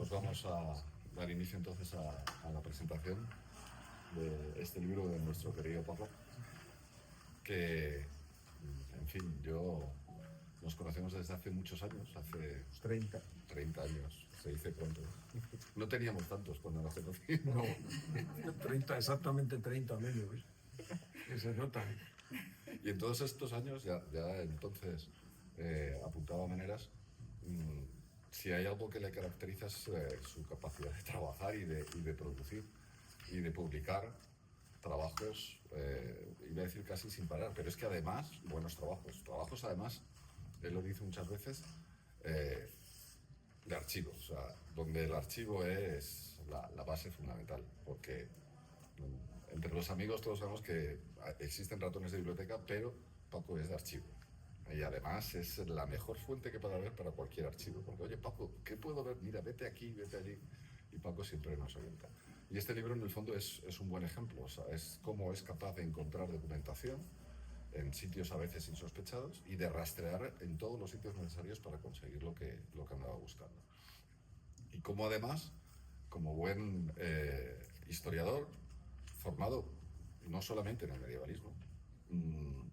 Pues vamos a dar inicio entonces a la presentación de este libro de nuestro querido Paco, que, en fin, nos conocemos desde hace muchos años, hace 30 años, se dice pronto. No teníamos tantos cuando nos conocimos. No, 30, exactamente 30 menos, que se nota. Y en todos estos años, ya entonces apuntaba maneras, si hay algo que le caracteriza es su capacidad de trabajar y de producir y de publicar trabajos, iba a decir casi sin parar, pero es que además, buenos trabajos además, él lo dice muchas veces, de archivos, o sea, donde el archivo es la base fundamental, porque entre los amigos todos sabemos que existen ratones de biblioteca, pero Paco es de archivo. Y además es la mejor fuente que pueda haber para cualquier archivo. Porque, oye, Paco, ¿qué puedo ver? Mira, vete aquí, vete allí. Y Paco siempre nos orienta. Y este libro, en el fondo, es un buen ejemplo. O sea, es cómo es capaz de encontrar documentación en sitios a veces insospechados y de rastrear en todos los sitios necesarios para conseguir lo que andaba buscando. Y cómo además, como buen historiador, formado no solamente en el medievalismo,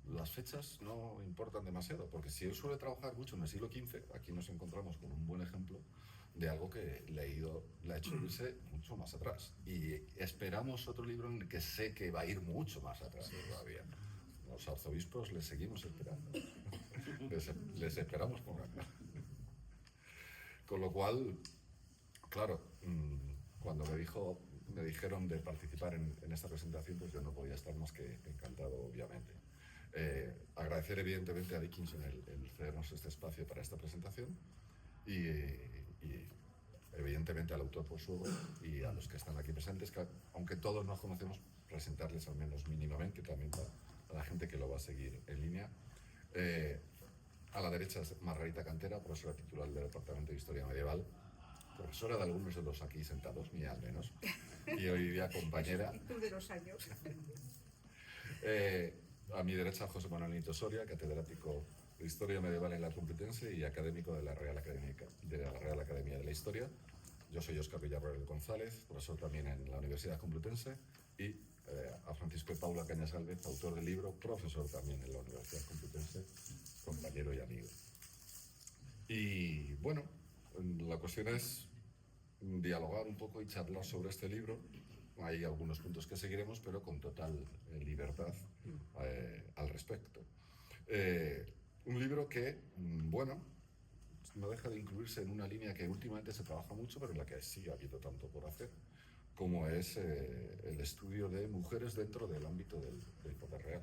las fechas no importan demasiado, porque si él suele trabajar mucho en el siglo XV, aquí nos encontramos con un buen ejemplo de algo que le ha hecho irse mucho más atrás. Y esperamos otro libro en el que sé que va a ir mucho más atrás todavía. Los arzobispos les seguimos esperando. les esperamos por acá. Con lo cual, claro, cuando me dijeron de participar en esta presentación, pues yo no podía estar más que encantado, obviamente. Agradecer evidentemente a Dickinson el cedernos este espacio para esta presentación y evidentemente al autor por su obra y a los que están aquí presentes, que aunque todos nos conocemos, presentarles al menos mínimamente, también a la gente que lo va a seguir en línea. A la derecha es Margarita Cantera, profesora titular del Departamento de Historia Medieval, profesora de algunos de los aquí sentados, mía al menos, y hoy día compañera. De los años. A mi derecha, José Manuel Nito Soria, catedrático de Historia Medieval en la Complutense y académico de la Real Academia de la Historia. Yo soy Óscar Villarroel González, profesor también en la Universidad Complutense, y a Francisco de Paula Cañas Gálvez, autor del libro, profesor también en la Universidad Complutense, compañero y amigo. Y bueno, la cuestión es dialogar un poco y charlar sobre este libro. Hay algunos puntos que seguiremos, pero con total libertad al respecto. Un libro que, bueno, no deja de incluirse en una línea que últimamente se trabaja mucho, pero en la que sigue habiendo tanto por hacer, como es el estudio de mujeres dentro del ámbito del poder real.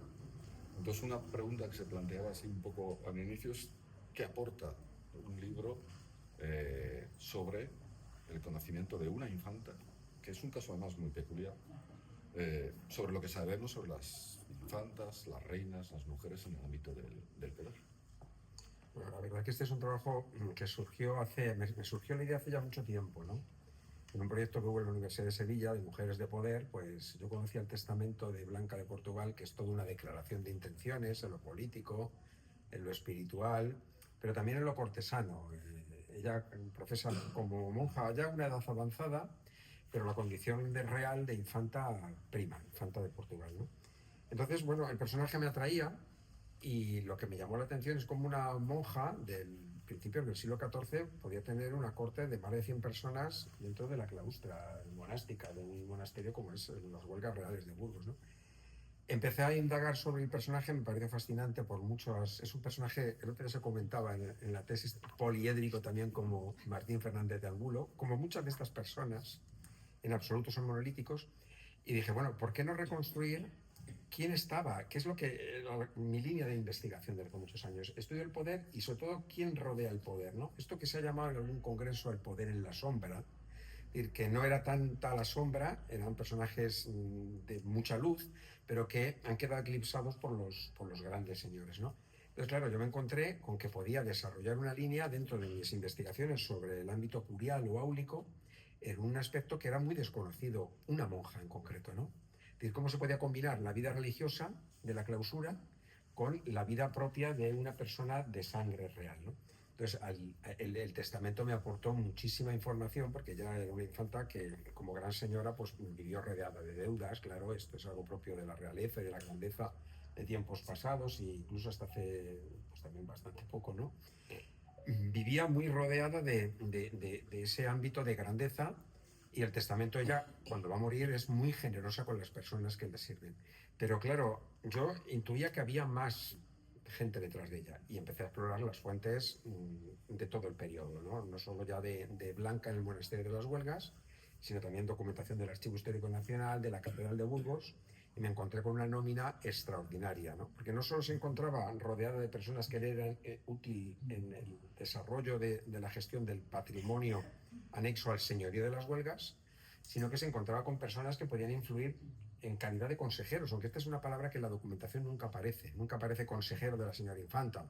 Entonces, una pregunta que se planteaba así un poco al inicio es ¿qué aporta un libro sobre el conocimiento de una infanta, que es un caso además muy peculiar, sobre lo que sabemos sobre las infantas, las reinas, las mujeres en el ámbito del poder? Bueno, la verdad es que este es un trabajo que me surgió la idea hace ya mucho tiempo, ¿no? En un proyecto que hubo en la Universidad de Sevilla de Mujeres de Poder, pues yo conocía el testamento de Blanca de Portugal, que es toda una declaración de intenciones en lo político, en lo espiritual, pero también en lo cortesano. Ella profesa como monja ya a una edad avanzada, pero la condición real de infanta prima, infanta de Portugal, ¿no? Entonces, bueno, el personaje me atraía y lo que me llamó la atención es como una monja del principio del siglo XIV podía tener una corte de más de 100 personas dentro de la claustra monástica de un monasterio como es las Huelgas Reales de Burgos, ¿no? Empecé a indagar sobre el personaje, me parece fascinante por muchos. Es un personaje, el otro día se comentaba en la tesis, poliédrico también como Martín Fernández de Angulo, como muchas de estas personas, en absoluto son monolíticos, y dije, bueno, ¿por qué no reconstruir quién estaba? ¿Qué es lo que mi línea de investigación desde hace muchos años? Estudio el poder y sobre todo quién rodea el poder, ¿no? Esto que se ha llamado en algún congreso el poder en la sombra, es decir, que no era tanta la sombra, eran personajes de mucha luz, pero que han quedado eclipsados por los grandes señores, ¿no? Entonces, claro, yo me encontré con que podía desarrollar una línea dentro de mis investigaciones sobre el ámbito curial o áulico en un aspecto que era muy desconocido, una monja en concreto, ¿no? Es decir, cómo se podía combinar la vida religiosa de la clausura con la vida propia de una persona de sangre real, ¿no? Entonces, el testamento me aportó muchísima información porque ella era una infanta que, como gran señora, pues vivió rodeada de deudas. Claro, esto es algo propio de la realeza y de la grandeza de tiempos pasados, e incluso hasta hace pues, también bastante poco, ¿no? Vivía muy rodeada de ese ámbito de grandeza, y el testamento, ella, cuando va a morir, es muy generosa con las personas que le sirven. Pero claro, yo intuía que había más gente detrás de ella y empecé a explorar las fuentes de todo el periodo, no solo ya de Blanca en el monasterio de las Huelgas, sino también documentación del Archivo Histórico Nacional, de la Catedral de Burgos, y me encontré con una nómina extraordinaria, ¿no? Porque no solo se encontraba rodeada de personas que le eran útil en el desarrollo de la gestión del patrimonio anexo al señorío de las Huelgas, sino que se encontraba con personas que podían influir en calidad de consejeros, aunque esta es una palabra que en la documentación nunca aparece consejero de la señora infanta,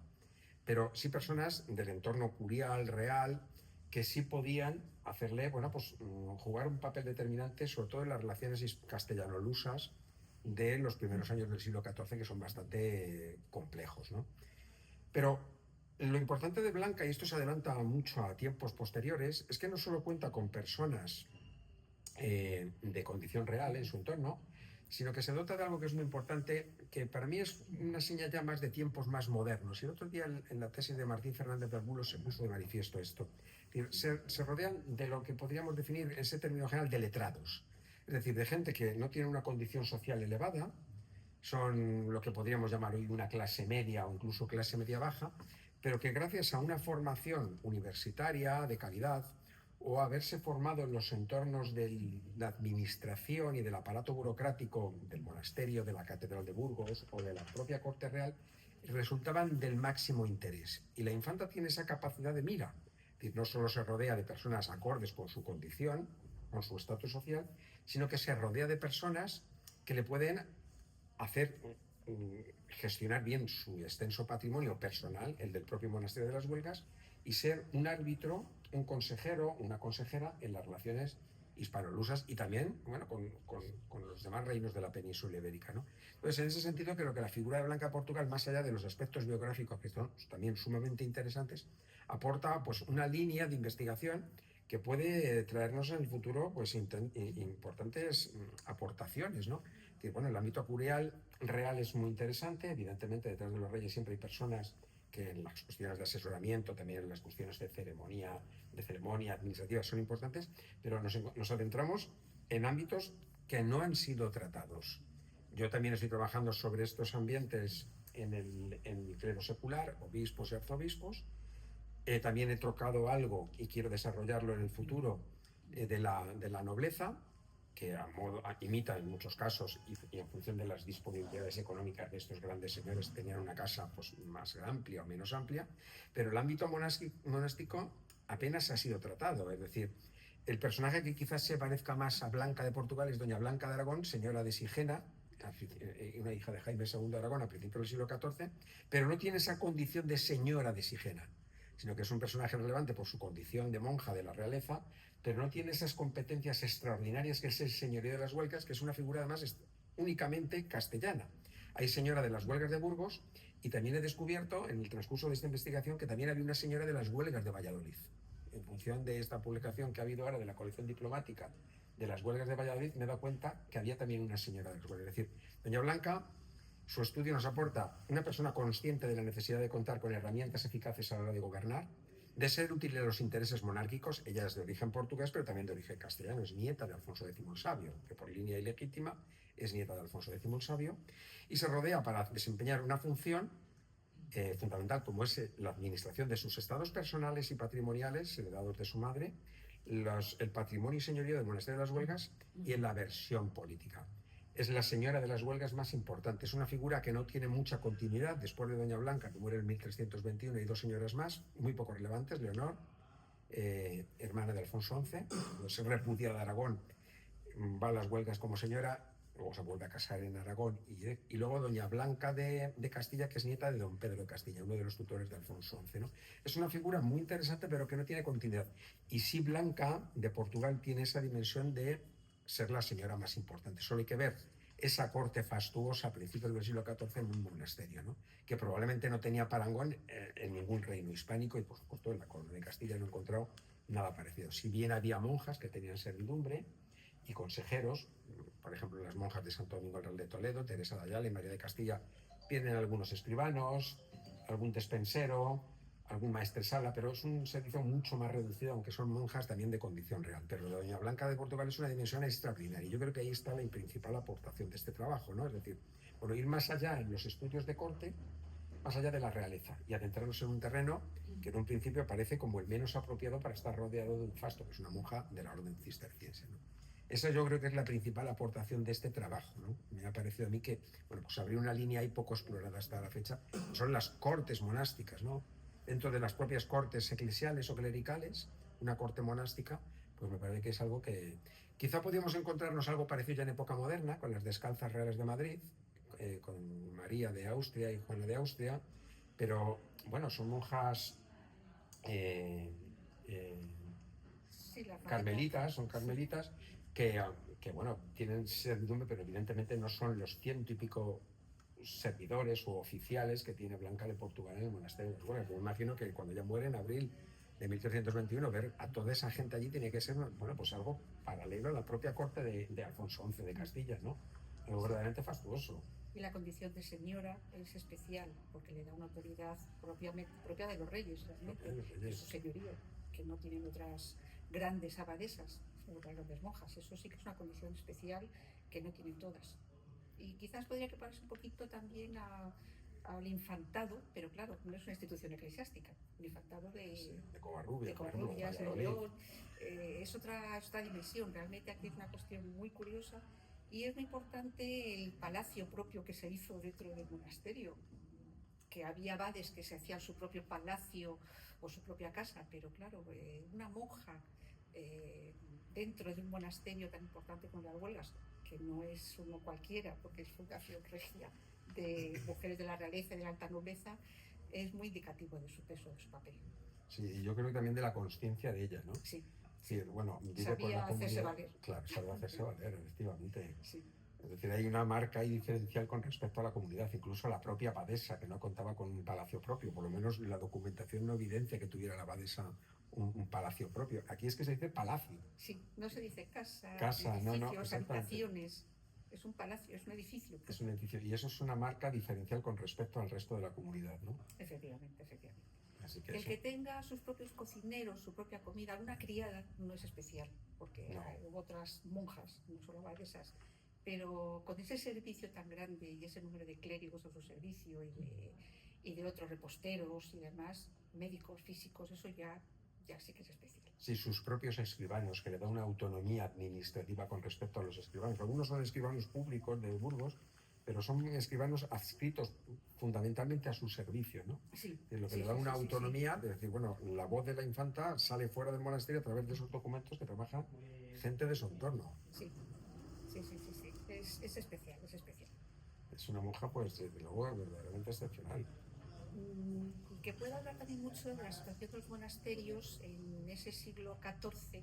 pero sí personas del entorno curial, real, que sí podían hacerle, bueno, pues jugar un papel determinante, sobre todo en las relaciones castellano-lusas de los primeros años del siglo XIV, que son bastante complejos, ¿no? Pero lo importante de Blanca, y esto se adelanta mucho a tiempos posteriores, es que no solo cuenta con personas de condición real en su entorno, sino que se dota de algo que es muy importante, que para mí es una señal ya más de tiempos más modernos. Y el otro día en la tesis de Martín Fernández de Arbulo se puso de manifiesto esto. Se rodean de lo que podríamos definir ese término general de letrados, es decir, de gente que no tiene una condición social elevada, son lo que podríamos llamar hoy una clase media o incluso clase media baja, pero que gracias a una formación universitaria de calidad, o haberse formado en los entornos de la administración y del aparato burocrático del monasterio, de la Catedral de Burgos o de la propia Corte Real, resultaban del máximo interés. Y la infanta tiene esa capacidad de mira, es decir, no solo se rodea de personas acordes con su condición, con su estatus social, sino que se rodea de personas que le pueden hacer gestionar bien su extenso patrimonio personal, el del propio monasterio de las Huelgas, y ser un árbitro, un consejero, una consejera en las relaciones hispano-lusas y también, bueno, con los demás reinos de la península ibérica, ¿no? Entonces, en ese sentido, creo que la figura de Blanca Portugal, más allá de los aspectos biográficos que son también sumamente interesantes, aporta pues una línea de investigación que puede traernos en el futuro pues importantes aportaciones, ¿no? Que, bueno, el ámbito curial real es muy interesante, evidentemente detrás de los reyes siempre hay personas que en las cuestiones de asesoramiento, también en las cuestiones de ceremonia administrativa son importantes, pero nos adentramos en ámbitos que no han sido tratados. Yo también estoy trabajando sobre estos ambientes en el clero secular, obispos y arzobispos. También he tocado algo y quiero desarrollarlo en el futuro de la nobleza, que imita en muchos casos y en función de las disponibilidades económicas de estos grandes señores tenían una casa pues, más amplia o menos amplia, pero el ámbito monástico apenas ha sido tratado. Es decir, el personaje que quizás se parezca más a Blanca de Portugal es doña Blanca de Aragón, señora de Sigena, una hija de Jaime II de Aragón a principios del siglo XIV, pero no tiene esa condición de señora de Sigena, sino que es un personaje relevante por su condición de monja de la realeza, pero no tiene esas competencias extraordinarias que es el señorío de las Huelgas, que es una figura además únicamente castellana. Hay señora de las Huelgas de Burgos, y también he descubierto en el transcurso de esta investigación que también había una señora de las Huelgas de Valladolid. En función de esta publicación que ha habido ahora de la colección diplomática de las Huelgas de Valladolid, me he dado cuenta que había también una señora de las Huelgas. Es decir, doña Blanca, su estudio nos aporta una persona consciente de la necesidad de contar con herramientas eficaces a la hora de gobernar, de ser útil a los intereses monárquicos. Ella es de origen portugués, pero también de origen castellano, es nieta de Alfonso X el Sabio, que por línea ilegítima es nieta de Alfonso X el Sabio, y se rodea para desempeñar una función fundamental como es la administración de sus estados personales y patrimoniales heredados de su madre, el patrimonio y señorío del monasterio de las Huelgas y en la versión política. Es la señora de las Huelgas más importante, es una figura que no tiene mucha continuidad. Después de doña Blanca, que muere en 1321, hay dos señoras más, muy poco relevantes: Leonor, hermana de Alfonso XI, cuando se repudia de Aragón, va a las Huelgas como señora, luego se vuelve a casar en Aragón, y luego doña Blanca de Castilla, que es nieta de don Pedro de Castilla, uno de los tutores de Alfonso XI, ¿no? Es una figura muy interesante, pero que no tiene continuidad. Y sí, Blanca de Portugal tiene esa dimensión de ser la señora más importante. Solo hay que ver esa corte fastuosa a principios del siglo XIV en un monasterio, ¿no? Que probablemente no tenía parangón en ningún reino hispánico, y por supuesto en la corona de Castilla no he encontrado nada parecido. Si bien había monjas que tenían servidumbre y consejeros, por ejemplo las monjas de Santo Domingo el Real de Toledo, Teresa de Ayala y María de Castilla, tienen algunos escribanos, algún despensero, algún maestresala, pero es un servicio mucho más reducido, aunque son monjas también de condición real. Pero la Doña Blanca de Portugal es una dimensión extraordinaria. Yo creo que ahí está la principal aportación de este trabajo, ¿no? Es decir, bueno, ir más allá en los estudios de corte, más allá de la realeza, y adentrarnos en un terreno que en un principio parece como el menos apropiado para estar rodeado de un fasto, que es una monja de la orden cisterciense, ¿no? Esa yo creo que es la principal aportación de este trabajo, ¿no? Me ha parecido a mí que, bueno, pues abrir una línea ahí poco explorada hasta la fecha, son las cortes monásticas, ¿no? Dentro de las propias cortes eclesiales o clericales, una corte monástica, pues me parece que es algo que quizá podríamos encontrarnos algo parecido ya en época moderna, con las descalzas reales de Madrid, con María de Austria y Juana de Austria, pero bueno, son monjas eh, eh, Sí, la carmelitas, son carmelitas que, que bueno, tienen servidumbre, pero evidentemente no son los ciento y pico servidores o oficiales que tiene Blanca de Portugal en el monasterio de Orgüelles. Yo me imagino que cuando ella muere en abril de 1321, ver a toda esa gente allí tiene que ser, bueno, pues algo paralelo a la propia corte de Alfonso XI de Castilla, ¿no? Algo verdaderamente fastuoso. Y la condición de señora es especial porque le da una autoridad propia de los reyes, realmente, de su señorío, que no tienen otras grandes abadesas, otras grandes monjas. Eso sí que es una condición especial que no tienen todas. Y quizás podría equiparse un poquito también al infantado, pero claro, no es una institución eclesiástica. El infantado de Covarrubias, de León, es otra dimensión. Realmente aquí es una cuestión muy curiosa. Y es muy importante el palacio propio que se hizo dentro del monasterio, que había abades que se hacían su propio palacio o su propia casa, pero claro, una monja dentro de un monasterio tan importante como las Huelgas, que no es uno cualquiera, porque es fundación regia de mujeres de la realeza y de la alta nobleza, es muy indicativo de su peso, de su papel. Sí, y yo creo que también de la consciencia de ella, ¿no? Sí. Sí, bueno, sabía hacerse valer. Claro, sabía hacerse valer, efectivamente. Sí. Es decir, hay una marca ahí diferencial con respecto a la comunidad, incluso la propia abadesa, que no contaba con un palacio propio, por lo menos la documentación no evidencia que tuviera la abadesa un palacio propio. Aquí es que se dice palacio. Sí, no se dice casa, edificios, habitaciones. Es un palacio, es un edificio. Es un edificio, y eso es una marca diferencial con respecto al resto de la comunidad, ¿no? Efectivamente. Así que el que tenga sus propios cocineros, su propia comida, alguna criada no es especial, porque hubo otras monjas, no solo abadesas, pero con ese servicio tan grande y ese número de clérigos a su servicio y de otros reposteros y demás, médicos, físicos, eso ya sí que es especial. Sí, sus propios escribanos, que le da una autonomía administrativa con respecto a los escribanos. Algunos son escribanos públicos de Burgos, pero son escribanos adscritos fundamentalmente a su servicio, ¿no? Sí. Es lo que le da una autonomía de decir, bueno, la voz de la infanta sale fuera del monasterio a través de esos documentos que trabaja gente de su entorno. Sí. Es especial. Es una monja, pues, desde luego, verdaderamente excepcional. Que puede hablar también mucho de la situación de los monasterios en ese siglo XIV,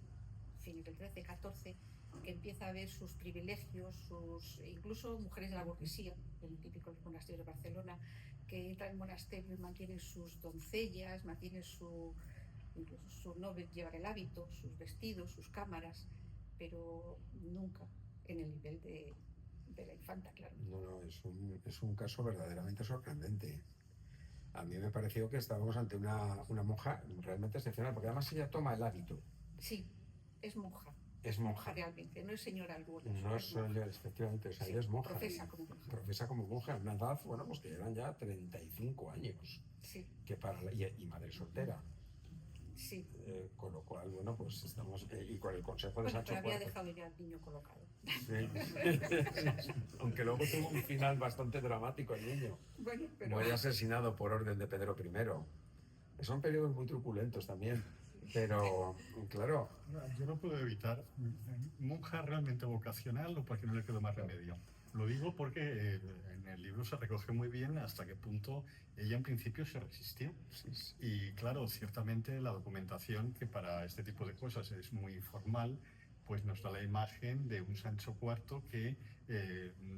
fin del XIII-XIV, que empieza a ver sus privilegios, incluso mujeres de la burguesía, el típico monasterio de Barcelona, que entra en el monasterio y mantiene sus doncellas, incluso su novio llevar el hábito, sus vestidos, sus cámaras, pero nunca en el nivel de la infanta, claro. No, es un caso verdaderamente sorprendente. A mí me pareció que estábamos ante una monja realmente excepcional, porque además ella toma el hábito. Sí, es monja. Es monja. Realmente, no es señora alguna. No es solo, efectivamente, o sea, ella es monja. Profesa como monja. En una edad, bueno, pues que llevan ya 35 años. Sí. Y madre soltera. Sí. Con lo cual, bueno, pues estamos. Y con el consejo de Sancho IV. Pero había dejado ya al niño colocado. Sí. Aunque luego tuvo un final bastante dramático el niño. Bueno, pero... Muere asesinado por orden de Pedro I. Son periodos muy truculentos también. Pero, claro. Yo no puedo evitar. Monja realmente vocacional o porque no le quedó más remedio. Lo digo porque en el libro se recoge muy bien hasta qué punto ella en principio se resistió. Sí. Y claro, ciertamente la documentación, que para este tipo de cosas es muy formal, pues nos da la imagen de un Sancho IV que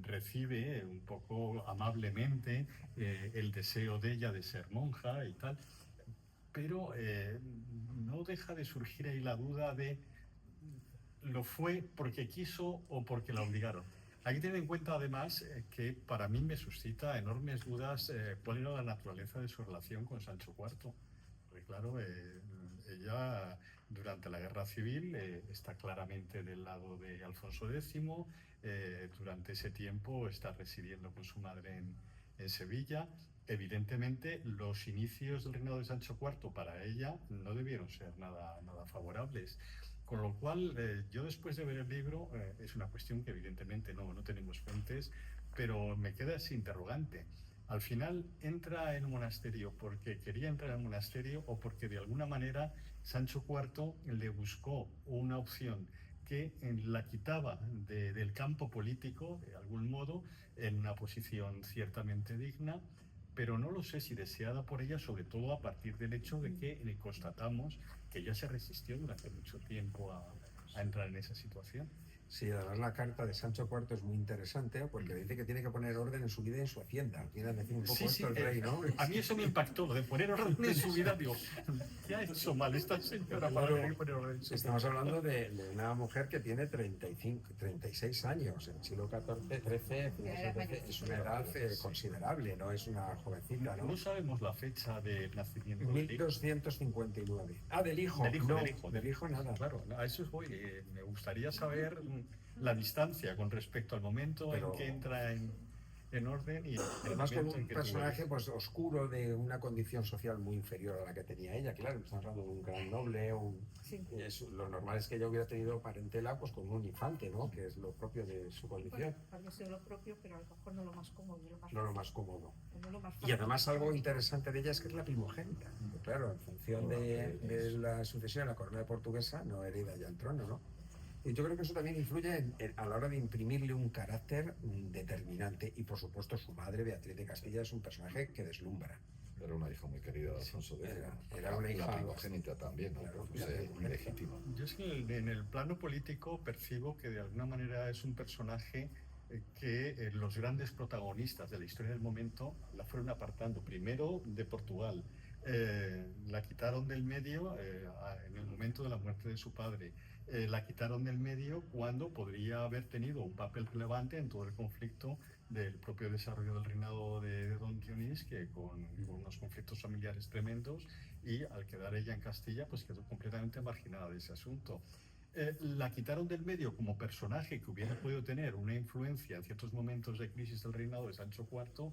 recibe un poco amablemente el deseo de ella de ser monja y tal, pero no deja de surgir ahí la duda de lo fue porque quiso o porque la obligaron. Hay que tener en cuenta además que para mí me suscita enormes dudas cuál era la naturaleza de su relación con Sancho IV. Porque claro, ella durante la Guerra Civil está claramente del lado de Alfonso X, durante ese tiempo está residiendo con su madre en Sevilla. Evidentemente los inicios del reinado de Sancho IV para ella no debieron ser nada favorables. Con lo cual, yo después de ver el libro, es una cuestión que evidentemente no tenemos fuentes, pero me queda ese interrogante. Al final entra en un monasterio porque quería entrar en un monasterio o porque de alguna manera Sancho IV le buscó una opción que la quitaba del campo político, de algún modo, en una posición ciertamente digna, pero no lo sé si deseada por ella, sobre todo a partir del hecho de que constatamos que ella se resistió durante mucho tiempo a entrar en esa situación. Sí, además la carta de Sancho IV es muy interesante porque dice que tiene que poner orden en su vida y en su hacienda. Viene a decir un poco esto el rey, ¿no? A mí eso me impactó, lo de poner orden en su vida. Digo, ¿qué ha hecho mal esta señora para tener que poner orden en su vida? Estamos hablando de una mujer que tiene 36 años. En el siglo XIV, es una edad considerable, no es una jovencita, ¿no? No sabemos la fecha de nacimiento del hijo. 1259. Ah, del hijo. Del hijo nada. Claro, a eso voy. Me gustaría saber la distancia con respecto al momento en que entra en orden y además con un personaje pues oscuro de una condición social muy inferior a la que tenía ella. Claro, estamos hablando de un gran noble, lo normal es que ella hubiera tenido parentela pues con un infante, ¿no? Que es lo propio de su condición. Podría ser lo propio, pero a lo mejor no lo más cómodo. No lo más cómodo. No lo más Y además algo interesante de ella es que es la primogénita. Claro, en función de la sucesión a la corona portuguesa no hereda ya el trono, ¿no? Y yo creo que eso también influye a la hora de imprimirle un carácter determinante. Y por supuesto su madre, Beatriz de Castilla, es un personaje que deslumbra. Era una hija muy querida de Alfonso X. Era una hija primogénita también, ¿no? Claro, Ilegítima. Yo es que en el plano político percibo que de alguna manera es un personaje que los grandes protagonistas de la historia del momento la fueron apartando. Primero de Portugal. La quitaron del medio en el momento de la muerte de su padre. La quitaron del medio cuando podría haber tenido un papel relevante en todo el conflicto del propio desarrollo del reinado de Don Dionís, que con unos conflictos familiares tremendos, y al quedar ella en Castilla pues quedó completamente marginada de ese asunto. La quitaron del medio como personaje que hubiera podido tener una influencia en ciertos momentos de crisis del reinado de Sancho IV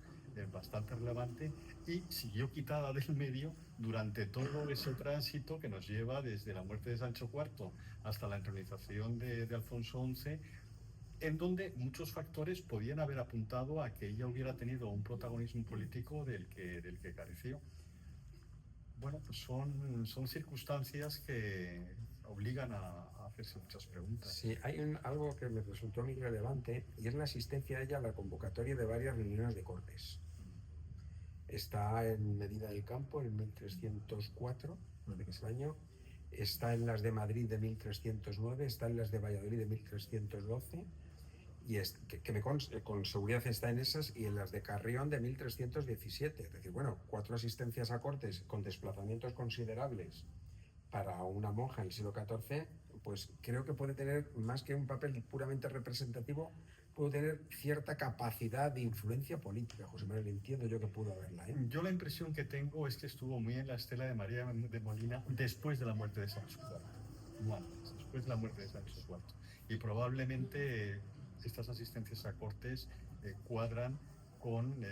bastante relevante, y siguió quitada del medio durante todo ese tránsito que nos lleva desde la muerte de Sancho IV hasta la entronización de Alfonso XI, en donde muchos factores podían haber apuntado a que ella hubiera tenido un protagonismo político del que careció. Bueno, pues son circunstancias que obligan a hacerse muchas preguntas. Sí, hay algo que me resultó muy relevante y es la asistencia de ella a la convocatoria de varias reuniones de Cortes. Está en Medina del Campo en 1304, de que es el año, está en las de Madrid de 1309, está en las de Valladolid de 1312 y con seguridad está en esas, y en las de Carrión de 1317. Es decir, bueno, 4 asistencias a Cortes con desplazamientos considerables para una monja en el siglo XIV, pues creo que puede tener, más que un papel puramente representativo, puede tener cierta capacidad de influencia política. José Manuel, entiendo yo que pudo haberla, ¿eh? Yo la impresión que tengo es que estuvo muy en la estela de María de Molina después de la muerte de Sancho IV. No antes, después de la muerte de Sancho IV. Y probablemente estas asistencias a Cortes cuadran con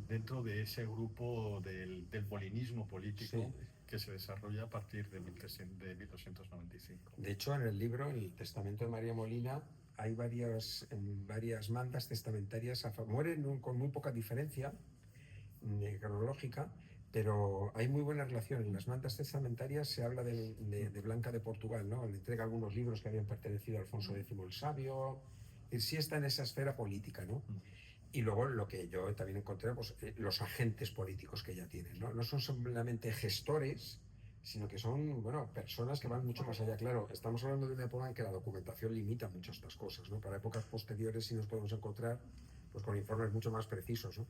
dentro de ese grupo del molinismo político. Sí. Que se desarrolla a partir de 1295. De hecho, en el libro, en el Testamento de María Molina, hay varias mandas testamentarias a favor. Mueren con muy poca diferencia cronológica, pero hay muy buena relación. En las mandas testamentarias se habla de Blanca de Portugal, ¿no? Le entrega algunos libros que habían pertenecido a Alfonso X el Sabio. Sí está en esa esfera política, ¿no? Y luego lo que yo también encontré, pues, los agentes políticos que ella tiene, ¿no? No son solamente gestores, sino que son, bueno, personas que van mucho más allá. Claro, estamos hablando de una época en que la documentación limita mucho estas cosas, ¿no? Para épocas posteriores sí nos podemos encontrar pues, con informes mucho más precisos, ¿no?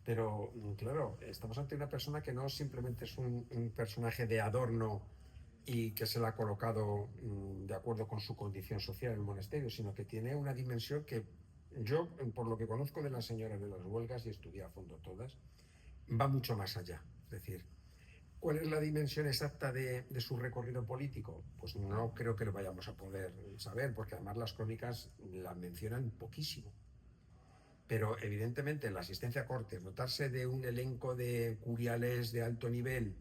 Pero, claro, estamos ante una persona que no simplemente es un personaje de adorno y que se le ha colocado de acuerdo con su condición social en el monasterio, sino que tiene una dimensión que yo, por lo que conozco de las señoras de las huelgas y estudié a fondo todas, va mucho más allá. Es decir, ¿cuál es la dimensión exacta de su recorrido político? Pues no creo que lo vayamos a poder saber, porque además las crónicas la mencionan poquísimo. Pero evidentemente la asistencia a cortes, dotarse de un elenco de curiales de alto nivel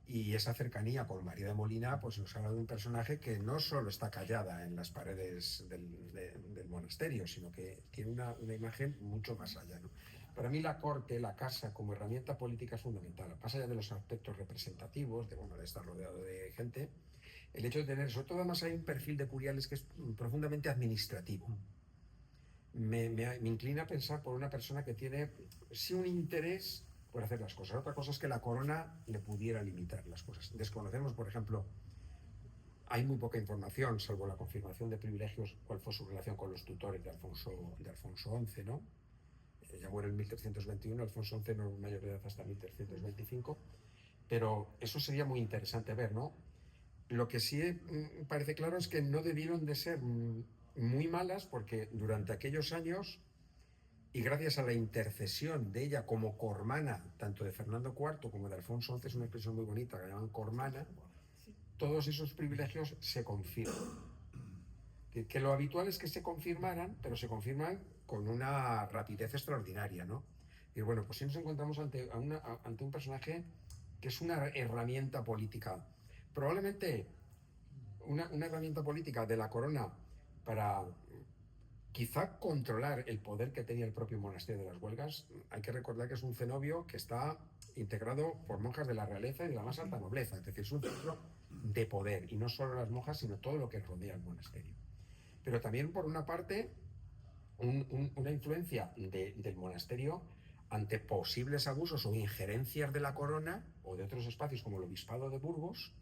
y esa cercanía con María de Molina, pues nos habla de un personaje que no solo está callada en las paredes del monasterio, sino que tiene una imagen mucho más allá, ¿no? Para mí la corte, la casa como herramienta política es fundamental, más allá de los aspectos representativos, de estar rodeado de gente, el hecho de tener, sobre todo además hay un perfil de curiales que es profundamente administrativo. Me inclina a pensar por una persona que tiene sí un interés por hacer las cosas. Otra cosa es que la corona le pudiera limitar las cosas. Desconocemos, por ejemplo, hay muy poca información, salvo la confirmación de privilegios, cuál fue su relación con los tutores de Alfonso XI, ¿no? Ya muere en 1321, Alfonso XI no es mayor de edad hasta 1325, pero eso sería muy interesante ver, ¿no? Lo que sí parece claro es que no debieron de ser muy malas, porque durante aquellos años, y gracias a la intercesión de ella como cormana, tanto de Fernando IV como de Alfonso XI, es una expresión muy bonita que llaman cormana, todos esos privilegios se confirman. Que lo habitual es que se confirmaran, pero se confirman con una rapidez extraordinaria, ¿no? Y bueno, pues sí nos encontramos ante un personaje que es una herramienta política, probablemente una herramienta política de la corona para quizá controlar el poder que tenía el propio monasterio de las Huelgas. Hay que recordar que es un cenobio que está integrado por monjas de la realeza y de la más alta nobleza, es decir, es un centro de poder, y no solo las monjas, sino todo lo que rodea el monasterio. Pero también, por una parte, una influencia del monasterio ante posibles abusos o injerencias de la corona o de otros espacios como el obispado de Burgos,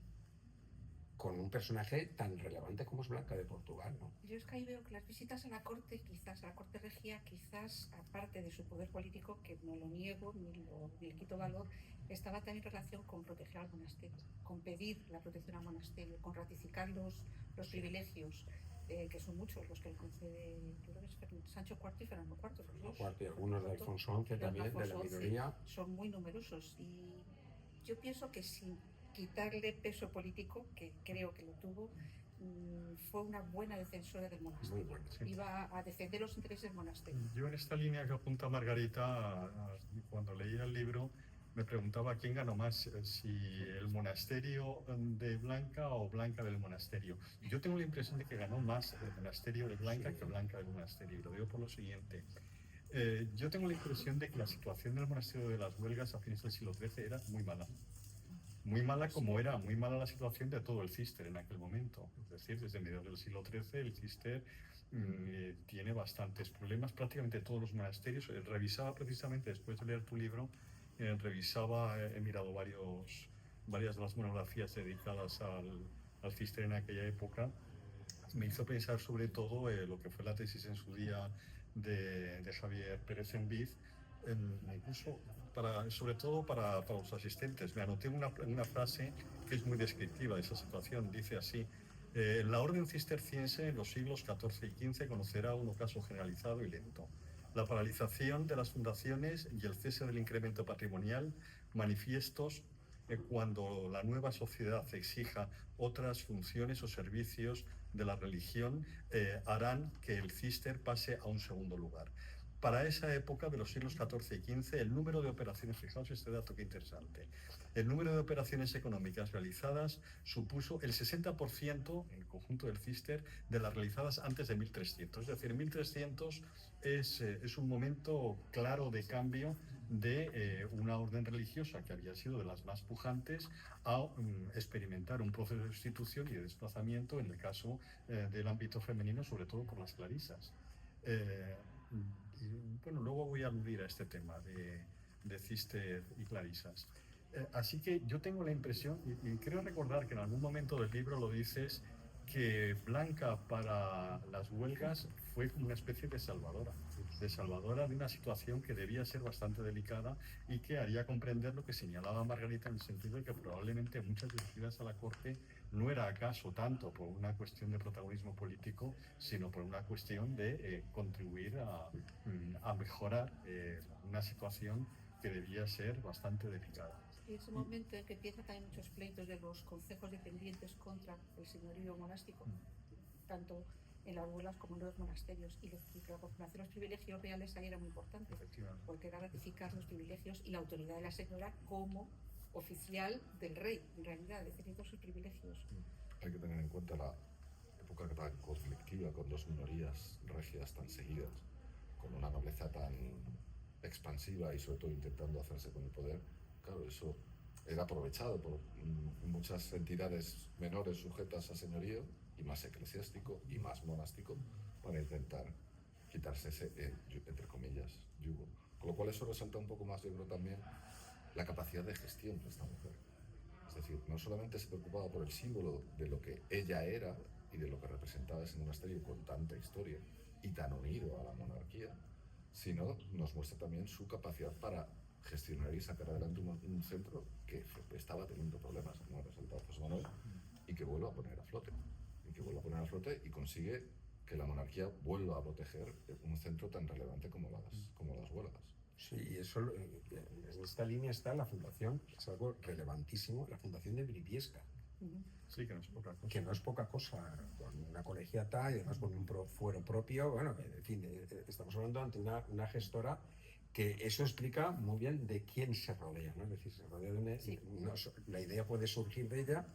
con un personaje tan relevante como es Blanca de Portugal, ¿no? Yo es que ahí veo que las visitas a la corte, quizás a la corte regia, quizás aparte de su poder político, que no lo niego ni le quito valor, estaba también en relación con proteger al monasterio, con pedir la protección al monasterio, con ratificar los privilegios, que son muchos los que le concede, yo creo que es Sancho IV y Fernando IV, los dos. Cuarto y algunos de Alfonso XI también, de la minoría. Son muy numerosos, y yo pienso que sin quitarle peso político, que creo que lo tuvo, fue una buena defensora del monasterio. Muy buena, sí. Iba a defender los intereses del monasterio. Yo en esta línea que apunta Margarita, cuando leía el libro, me preguntaba quién ganó más, si el monasterio de Blanca o Blanca del monasterio. Yo tengo la impresión de que ganó más el monasterio de Blanca que Blanca del monasterio, y lo digo por lo siguiente. Yo tengo la impresión de que la situación del monasterio de las Huelgas a fines del siglo XIII era muy mala. Muy mala, como era muy mala la situación de todo el Císter en aquel momento. Es decir, desde mediados del siglo XIII el Císter tiene bastantes problemas. Prácticamente todos los monasterios. Revisaba precisamente, después de leer tu libro, he mirado varias de las monografías dedicadas al Císter en aquella época. Me hizo pensar sobre todo lo que fue la tesis en su día de Javier Pérez Enviz, incluso sobre todo para los asistentes. Me anoté una frase que es muy descriptiva de esa situación. Dice así: la orden cisterciense en los siglos XIV y XV conocerá un ocaso generalizado y lento. La paralización de las fundaciones y el cese del incremento patrimonial, manifiestos cuando la nueva sociedad exija otras funciones o servicios de la religión, harán que el Císter pase a un segundo lugar. Para esa época de los siglos XIV y XV, el número de operaciones, fijaos este dato que interesante, el número de operaciones económicas realizadas supuso el 60% en el conjunto del Císter de las realizadas antes de 1300. Es decir, 1300 es un momento claro de cambio de una orden religiosa que había sido de las más pujantes a experimentar un proceso de sustitución y de desplazamiento en el caso del ámbito femenino, sobre todo por las clarisas. Bueno, luego voy a aludir a este tema de Císter y clarisas. Así que yo tengo la impresión, y creo recordar que en algún momento del libro lo dices, que Blanca para las huelgas fue como una especie de salvadora de una situación que debía ser bastante delicada y que haría comprender lo que señalaba Margarita en el sentido de que probablemente muchas dirigidas a la corte no era acaso tanto por una cuestión de protagonismo político, sino por una cuestión de contribuir a mejorar una situación que debía ser bastante delicada. Y ese momento en que empiezan también muchos pleitos de los concejos dependientes contra el señorío monástico, tanto en las huelgas como en los monasterios, y la confirmación de los privilegios reales ahí era muy importante, Efectivamente. porque era ratificar los privilegios y la autoridad de la señora como oficial del rey, en realidad, defendiendo sus privilegios. Hay que tener en cuenta la época tan conflictiva, con dos minorías regias tan seguidas, con una nobleza tan expansiva y sobre todo intentando hacerse con el poder. Claro, eso era aprovechado por muchas entidades menores sujetas a señorío y más eclesiástico y más monástico para intentar quitarse ese, entre comillas, yugo. Con lo cual eso resalta un poco más, yo creo, también la capacidad de gestión de esta mujer. Es decir, no solamente se preocupaba por el símbolo de lo que ella era y de lo que representaba ese monasterio con tanta historia y tan unido a la monarquía, sino nos muestra también su capacidad para gestionar y sacar adelante un centro que estaba teniendo problemas, como ha resaltado José Manuel, y que vuelve a poner a flote. Y consigue que la monarquía vuelva a proteger un centro tan relevante como las huelgas. Sí, y eso, en esta línea está la fundación, es algo relevantísimo, la fundación de Briviesca, Sí, que no es poca cosa. que no es poca cosa, con una colegiata y además con un fuero propio. Bueno, en fin, estamos hablando ante una gestora que eso explica muy bien de quién se rodea, ¿no? Es decir, se rodea de la idea puede surgir de ella,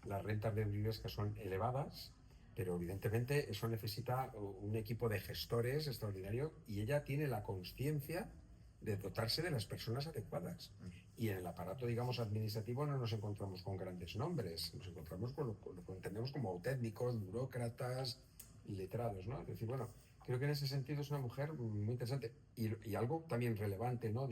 las rentas de Briviesca son elevadas, pero evidentemente eso necesita un equipo de gestores extraordinario y ella tiene la consciencia de dotarse de las personas adecuadas. Y en el aparato, digamos, administrativo no nos encontramos con grandes nombres, nos encontramos con lo que entendemos como técnicos, burócratas y letrados, ¿no? Es decir, bueno, creo que en ese sentido es una mujer muy interesante. Y algo también relevante, ¿no?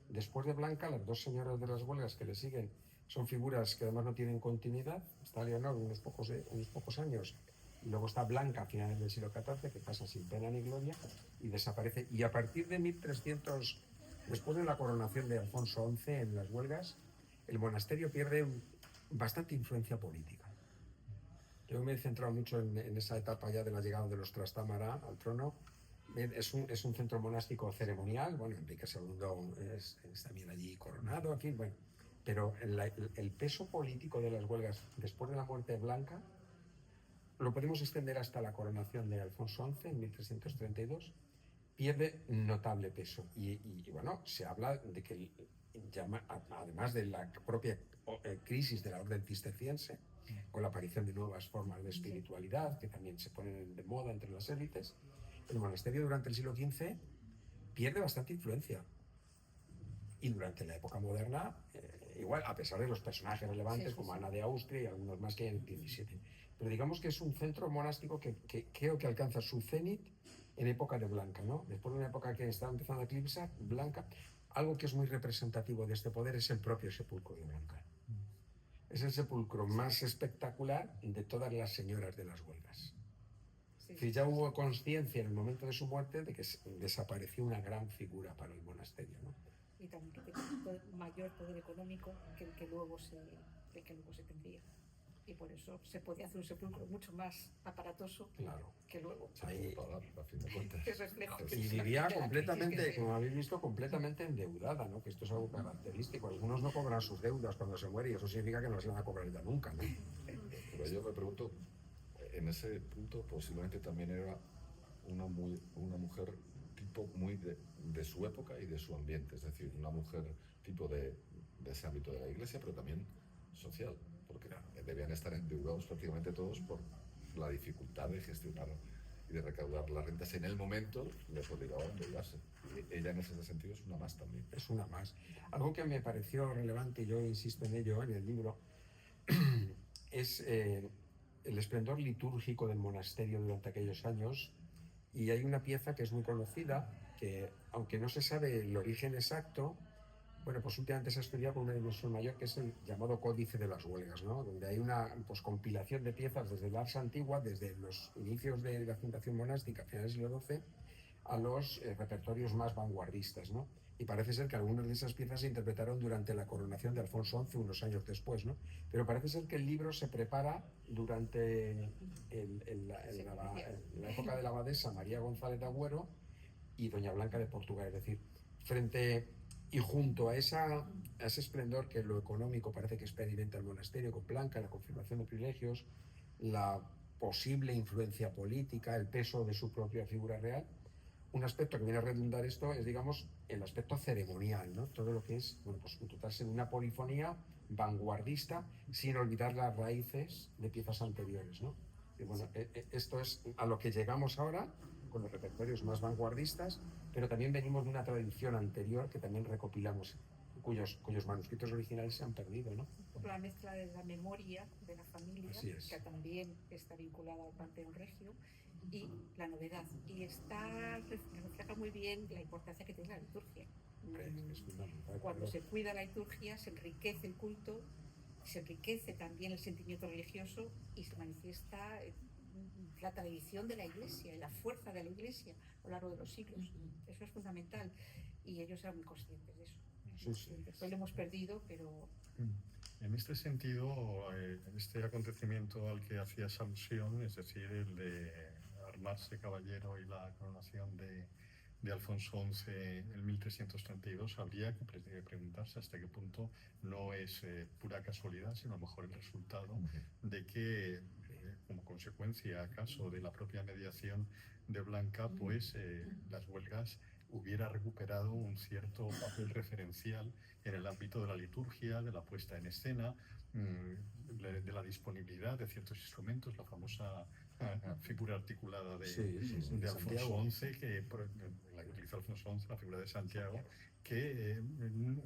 Después de Blanca, las dos señoras de las huelgas que le siguen son figuras que además no tienen continuidad. Está Leonor unos pocos años, y luego está Blanca a finales del siglo XIV, que pasa sin pena ni gloria y desaparece. Y a partir de 1300, después de la coronación de Alfonso XI en las huelgas, el monasterio pierde bastante influencia política. Yo me he centrado mucho en esa etapa ya de la llegada de los Trastámara al trono. Es un centro monástico ceremonial. Bueno, Enrique II es también allí coronado, en fin, bueno. Pero el peso político de las huelgas después de la muerte de Blanca lo podemos extender hasta la coronación de Alfonso XI en 1332, pierde notable peso. Y bueno, se habla de que, además de la propia crisis de la orden cisterciense, con la aparición de nuevas formas de espiritualidad que también se ponen de moda entre las élites, el monasterio durante el siglo XV pierde bastante influencia. Y durante la época moderna, igual, a pesar de los personajes relevantes como Ana de Austria y algunos más que hay en el XVII. Pero digamos que es un centro monástico que creo que alcanza su cenit en época de Blanca, ¿no? Después de una época que está empezando a eclipsar, Blanca, algo que es muy representativo de este poder es el propio sepulcro de Blanca. Es el sepulcro más espectacular de todas las señoras de las huelgas. Es decir, ya hubo conciencia en el momento de su muerte de que desapareció una gran figura para el monasterio, ¿no? Y también que tenía mayor poder económico que el que luego se tendría. Y por eso se podía hacer un sepulcro mucho más aparatoso, claro, que luego. Ahí, a fin de cuentas. Que reflejo. Y vivía completamente, como habéis visto, completamente endeudada, ¿no? Que esto es algo característico. Algunos no cobran sus deudas cuando se muere y eso significa que no las van a cobrar ya nunca, ¿no? Pero yo me pregunto, en ese punto posiblemente también era una mujer tipo muy de su época y de su ambiente, es decir, una mujer tipo de ese ámbito de la iglesia, pero también social, porque debían estar endeudados prácticamente todos por la dificultad de gestionar y de recaudar las rentas en el momento, les obligaba a endeudarse. Ella en ese sentido es una más también. Es una más. Algo que me pareció relevante, y yo insisto en ello en el libro, es el esplendor litúrgico del monasterio durante aquellos años. Y hay una pieza que es muy conocida, que aunque no se sabe el origen exacto, Bueno, pues últimamente se ha estudiado con una dimensión mayor, que es el llamado Códice de las Huelgas, ¿no? Donde hay una pues, compilación de piezas desde la Ars Antigua, desde los inicios de la fundación monástica a finales del siglo XII, a los repertorios más vanguardistas, ¿no? Y parece ser que algunas de esas piezas se interpretaron durante la coronación de Alfonso XI, unos años después, ¿no? Pero parece ser que el libro se prepara durante la época de la abadesa María González de Agüero y doña Blanca de Portugal, es decir, frente y junto a ese esplendor que lo económico parece que experimenta el monasterio con Blanca, la confirmación de privilegios, la posible influencia política, el peso de su propia figura real, un aspecto que viene a redundar esto es, digamos, el aspecto ceremonial, ¿no? Todo lo que es, bueno, pues dotarse de una polifonía vanguardista sin olvidar las raíces de piezas anteriores, ¿no? Y bueno, esto es a lo que llegamos ahora con los repertorios más vanguardistas, pero también venimos de una tradición anterior que también recopilamos, cuyos manuscritos originales se han perdido, ¿no? La mezcla de la memoria de la familia, que también está vinculada al Panteón Regio, y la novedad. Y refleja muy bien la importancia que tiene la liturgia. Cuando se cuida la liturgia, se enriquece el culto, se enriquece también el sentimiento religioso y se manifiesta la tradición de la Iglesia y la fuerza de la Iglesia a lo largo de los siglos. Eso es fundamental y ellos eran muy conscientes de eso. Después lo hemos perdido, pero... En este sentido, este acontecimiento al que hacías alusión, es decir, el de armarse caballero y la coronación de Alfonso XI en 1332, habría que preguntarse hasta qué punto no es pura casualidad, sino a lo mejor el resultado de que, como consecuencia acaso de la propia mediación de Blanca, pues las huelgas hubiera recuperado un cierto papel referencial en el ámbito de la liturgia, de la puesta en escena, de la disponibilidad de ciertos instrumentos, la famosa figura articulada de Alfonso XI, la que utilizó Alfonso XI, la figura de Santiago, que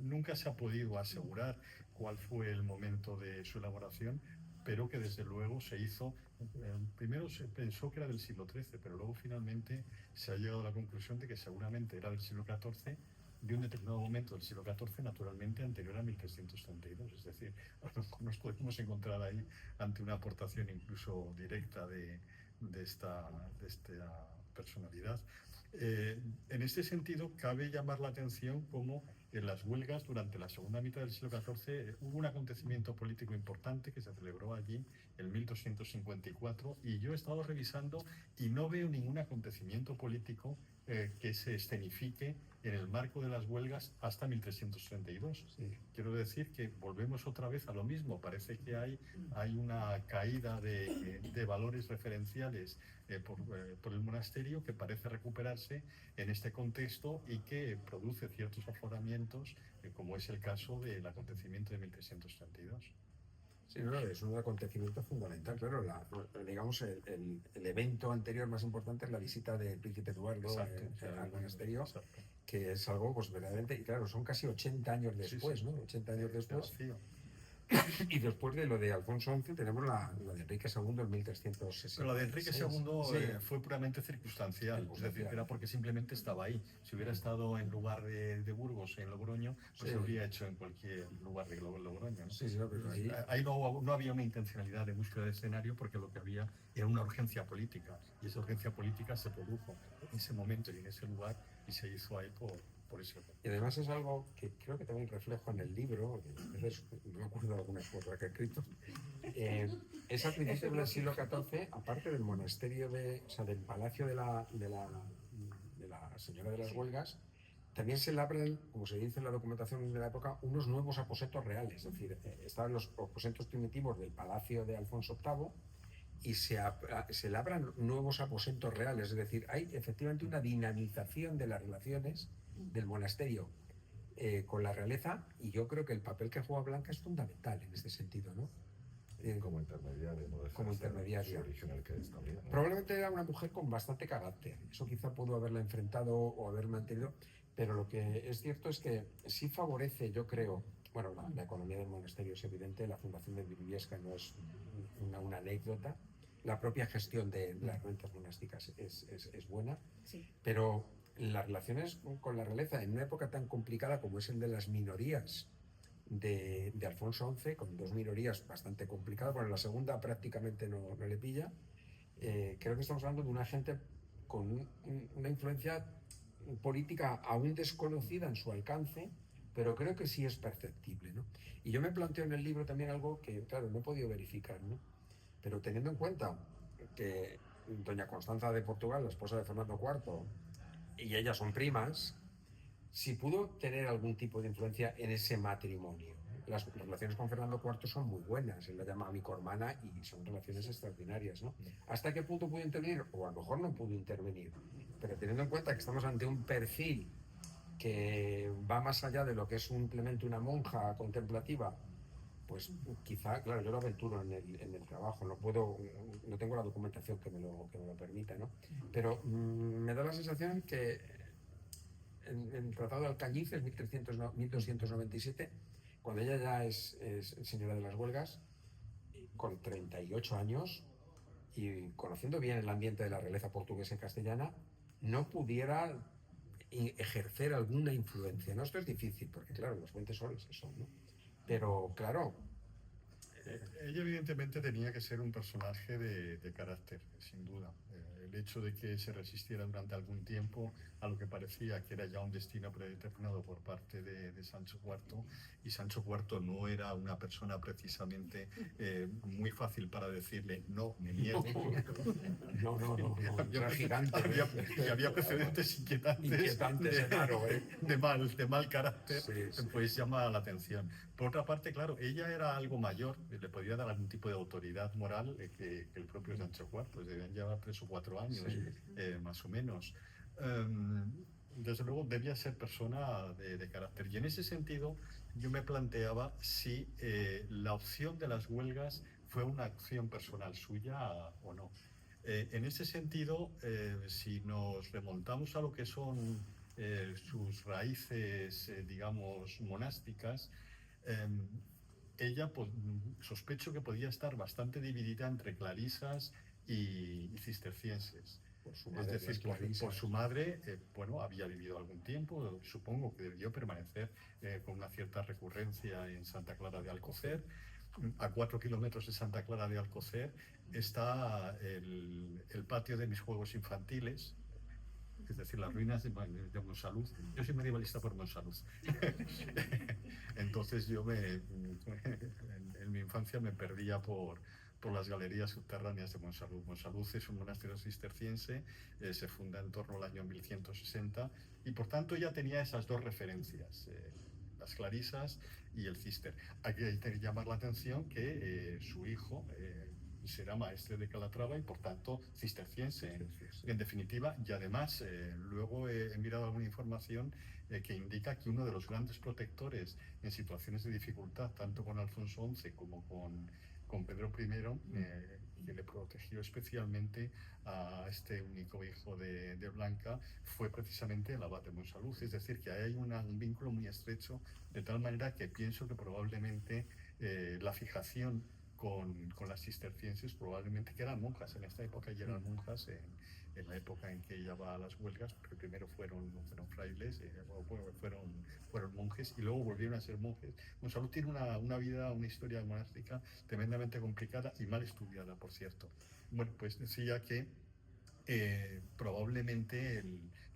nunca se ha podido asegurar cuál fue el momento de su elaboración, pero que desde luego se hizo, primero se pensó que era del siglo XIII, pero luego finalmente se ha llegado a la conclusión de que seguramente era del siglo XIV, de un determinado momento del siglo XIV, naturalmente anterior a 1332. Es decir, a lo mejor nos podemos encontrar ahí ante una aportación incluso directa de esta personalidad. En este sentido, cabe llamar la atención cómo en las huelgas durante la segunda mitad del siglo XIV hubo un acontecimiento político importante que se celebró allí en 1254, y yo he estado revisando y no veo ningún acontecimiento político que se escenifique en el marco de las huelgas hasta 1332. Quiero decir que volvemos otra vez a lo mismo. Parece que hay una caída de valores referenciales por el monasterio que parece recuperarse en este contexto y que produce ciertos afloramientos, como es el caso del acontecimiento de 1332. Sí, no, es un acontecimiento fundamental, claro. Digamos, el evento anterior más importante es la visita del príncipe Eduardo al monasterio, que es algo, pues verdaderamente, y claro, son casi 80 años después, ¿no? 80 años después. Y después de lo de Alfonso XI tenemos la de Enrique II en 1366. Pero la de Enrique II fue puramente circunstancial, es decir, era porque simplemente estaba ahí. Si hubiera estado en lugar de Burgos, en Logroño, pues se habría hecho en cualquier lugar de Logroño, ¿no? Sí, pero ahí no había una intencionalidad de búsqueda de escenario, porque lo que había era una urgencia política, y esa urgencia política se produjo en ese momento y en ese lugar, y se hizo ahí por eso. Y además es algo que creo que también reflejo en el libro, a veces no me acuerdo de algunas cosas que he escrito, es a principios del siglo XIV, aparte del monasterio, del palacio de la Señora de las Huelgas, también se labran, como se dice en la documentación de la época, unos nuevos aposentos reales. Es decir, estaban los aposentos primitivos del palacio de Alfonso VIII, y se labran nuevos aposentos reales. Es decir, hay efectivamente una dinamización de las relaciones del monasterio con la realeza, y yo creo que el papel que juega Blanca es fundamental en este sentido, ¿no? Como intermediaria, ¿no? Como intermediaria. Original que es también, ¿no? Probablemente era una mujer con bastante carácter, eso quizá pudo haberla enfrentado o haber mantenido, pero lo que es cierto es que sí favorece, yo creo, bueno, la economía del monasterio es evidente, la fundación de Briviesca no es una anécdota, la propia gestión de las rentas monásticas es buena, pero las relaciones con la realeza en una época tan complicada como es el de las minorías de Alfonso XI, con dos minorías bastante complicadas, bueno, la segunda prácticamente no le pilla, creo que estamos hablando de una gente con una influencia política aún desconocida en su alcance, pero creo que sí es perceptible, ¿no? Y yo me planteo en el libro también algo que, claro, no he podido verificar, ¿no? Pero teniendo en cuenta que doña Constanza de Portugal, la esposa de Fernando IV, y ellas son primas, si pudo tener algún tipo de influencia en ese matrimonio. Las relaciones con Fernando IV son muy buenas, él la llama amigo hermana y son relaciones extraordinarias, ¿no? ¿Hasta qué punto pudo intervenir? O a lo mejor no pudo intervenir, pero teniendo en cuenta que estamos ante un perfil que va más allá de lo que es simplemente una monja contemplativa, pues quizá, claro, yo lo aventuro en el trabajo, no tengo la documentación que me lo permita, ¿no? Pero me da la sensación que en el Tratado de Alcañices, 1297, cuando ella ya es señora de las huelgas, con 38 años y conociendo bien el ambiente de la realeza portuguesa y castellana, no pudiera ejercer alguna influencia, ¿no? Esto es difícil, porque claro, las fuentes son las que son, ¿no? Pero claro, Ella evidentemente tenía que ser un personaje de carácter, sin duda. El hecho de que se resistiera durante algún tiempo a lo que parecía que era ya un destino predeterminado por parte de Sancho IV, y Sancho IV no era una persona precisamente muy fácil para decirle no, me niego. no, era gigante. Había precedentes inquietantes de mal carácter, sí. pues llama la atención. Por otra parte, claro, ella era algo mayor, le podía dar algún tipo de autoridad moral que el propio Sancho IV, pues debían llevar 3 o 4 años, más o menos. Desde luego debía ser persona de carácter. Y en ese sentido yo me planteaba si la opción de las huelgas fue una acción personal suya o no. En ese sentido, si nos remontamos a lo que son sus raíces, digamos, monásticas, ella sospecho que podía estar bastante dividida entre clarisas y cistercienses. Es decir, por su madre, bueno, había vivido algún tiempo, supongo que debió permanecer con una cierta recurrencia en Santa Clara de Alcocer. A 4 kilómetros de Santa Clara de Alcocer está el patio de mis juegos infantiles, es decir, las ruinas de Monsalud. Yo soy medievalista por Monsalud. Entonces yo en mi infancia me perdía por las galerías subterráneas de Monsalud. Monsalud es un monasterio cisterciense, se funda en torno al año 1160 y por tanto ya tenía esas dos referencias, las clarisas y el cister. Hay que llamar la atención que su hijo será maestre de Calatrava y por tanto cisterciense en definitiva, y además luego he mirado alguna información que indica que uno de los grandes protectores en situaciones de dificultad, tanto con Alfonso XI como con Pedro I, que le protegió especialmente a este único hijo de Blanca, fue precisamente el abad de Monsalud. Es decir, que hay un vínculo muy estrecho, de tal manera que pienso que probablemente la fijación con las cistercienses, probablemente que eran monjas en esta época, y eran monjas en la época en que ella va a las huelgas, porque primero fueron frailes, fueron monjes y luego volvieron a ser monjes. Monsalud tiene una vida, una historia monástica tremendamente complicada y mal estudiada, por cierto. Bueno, pues decía que probablemente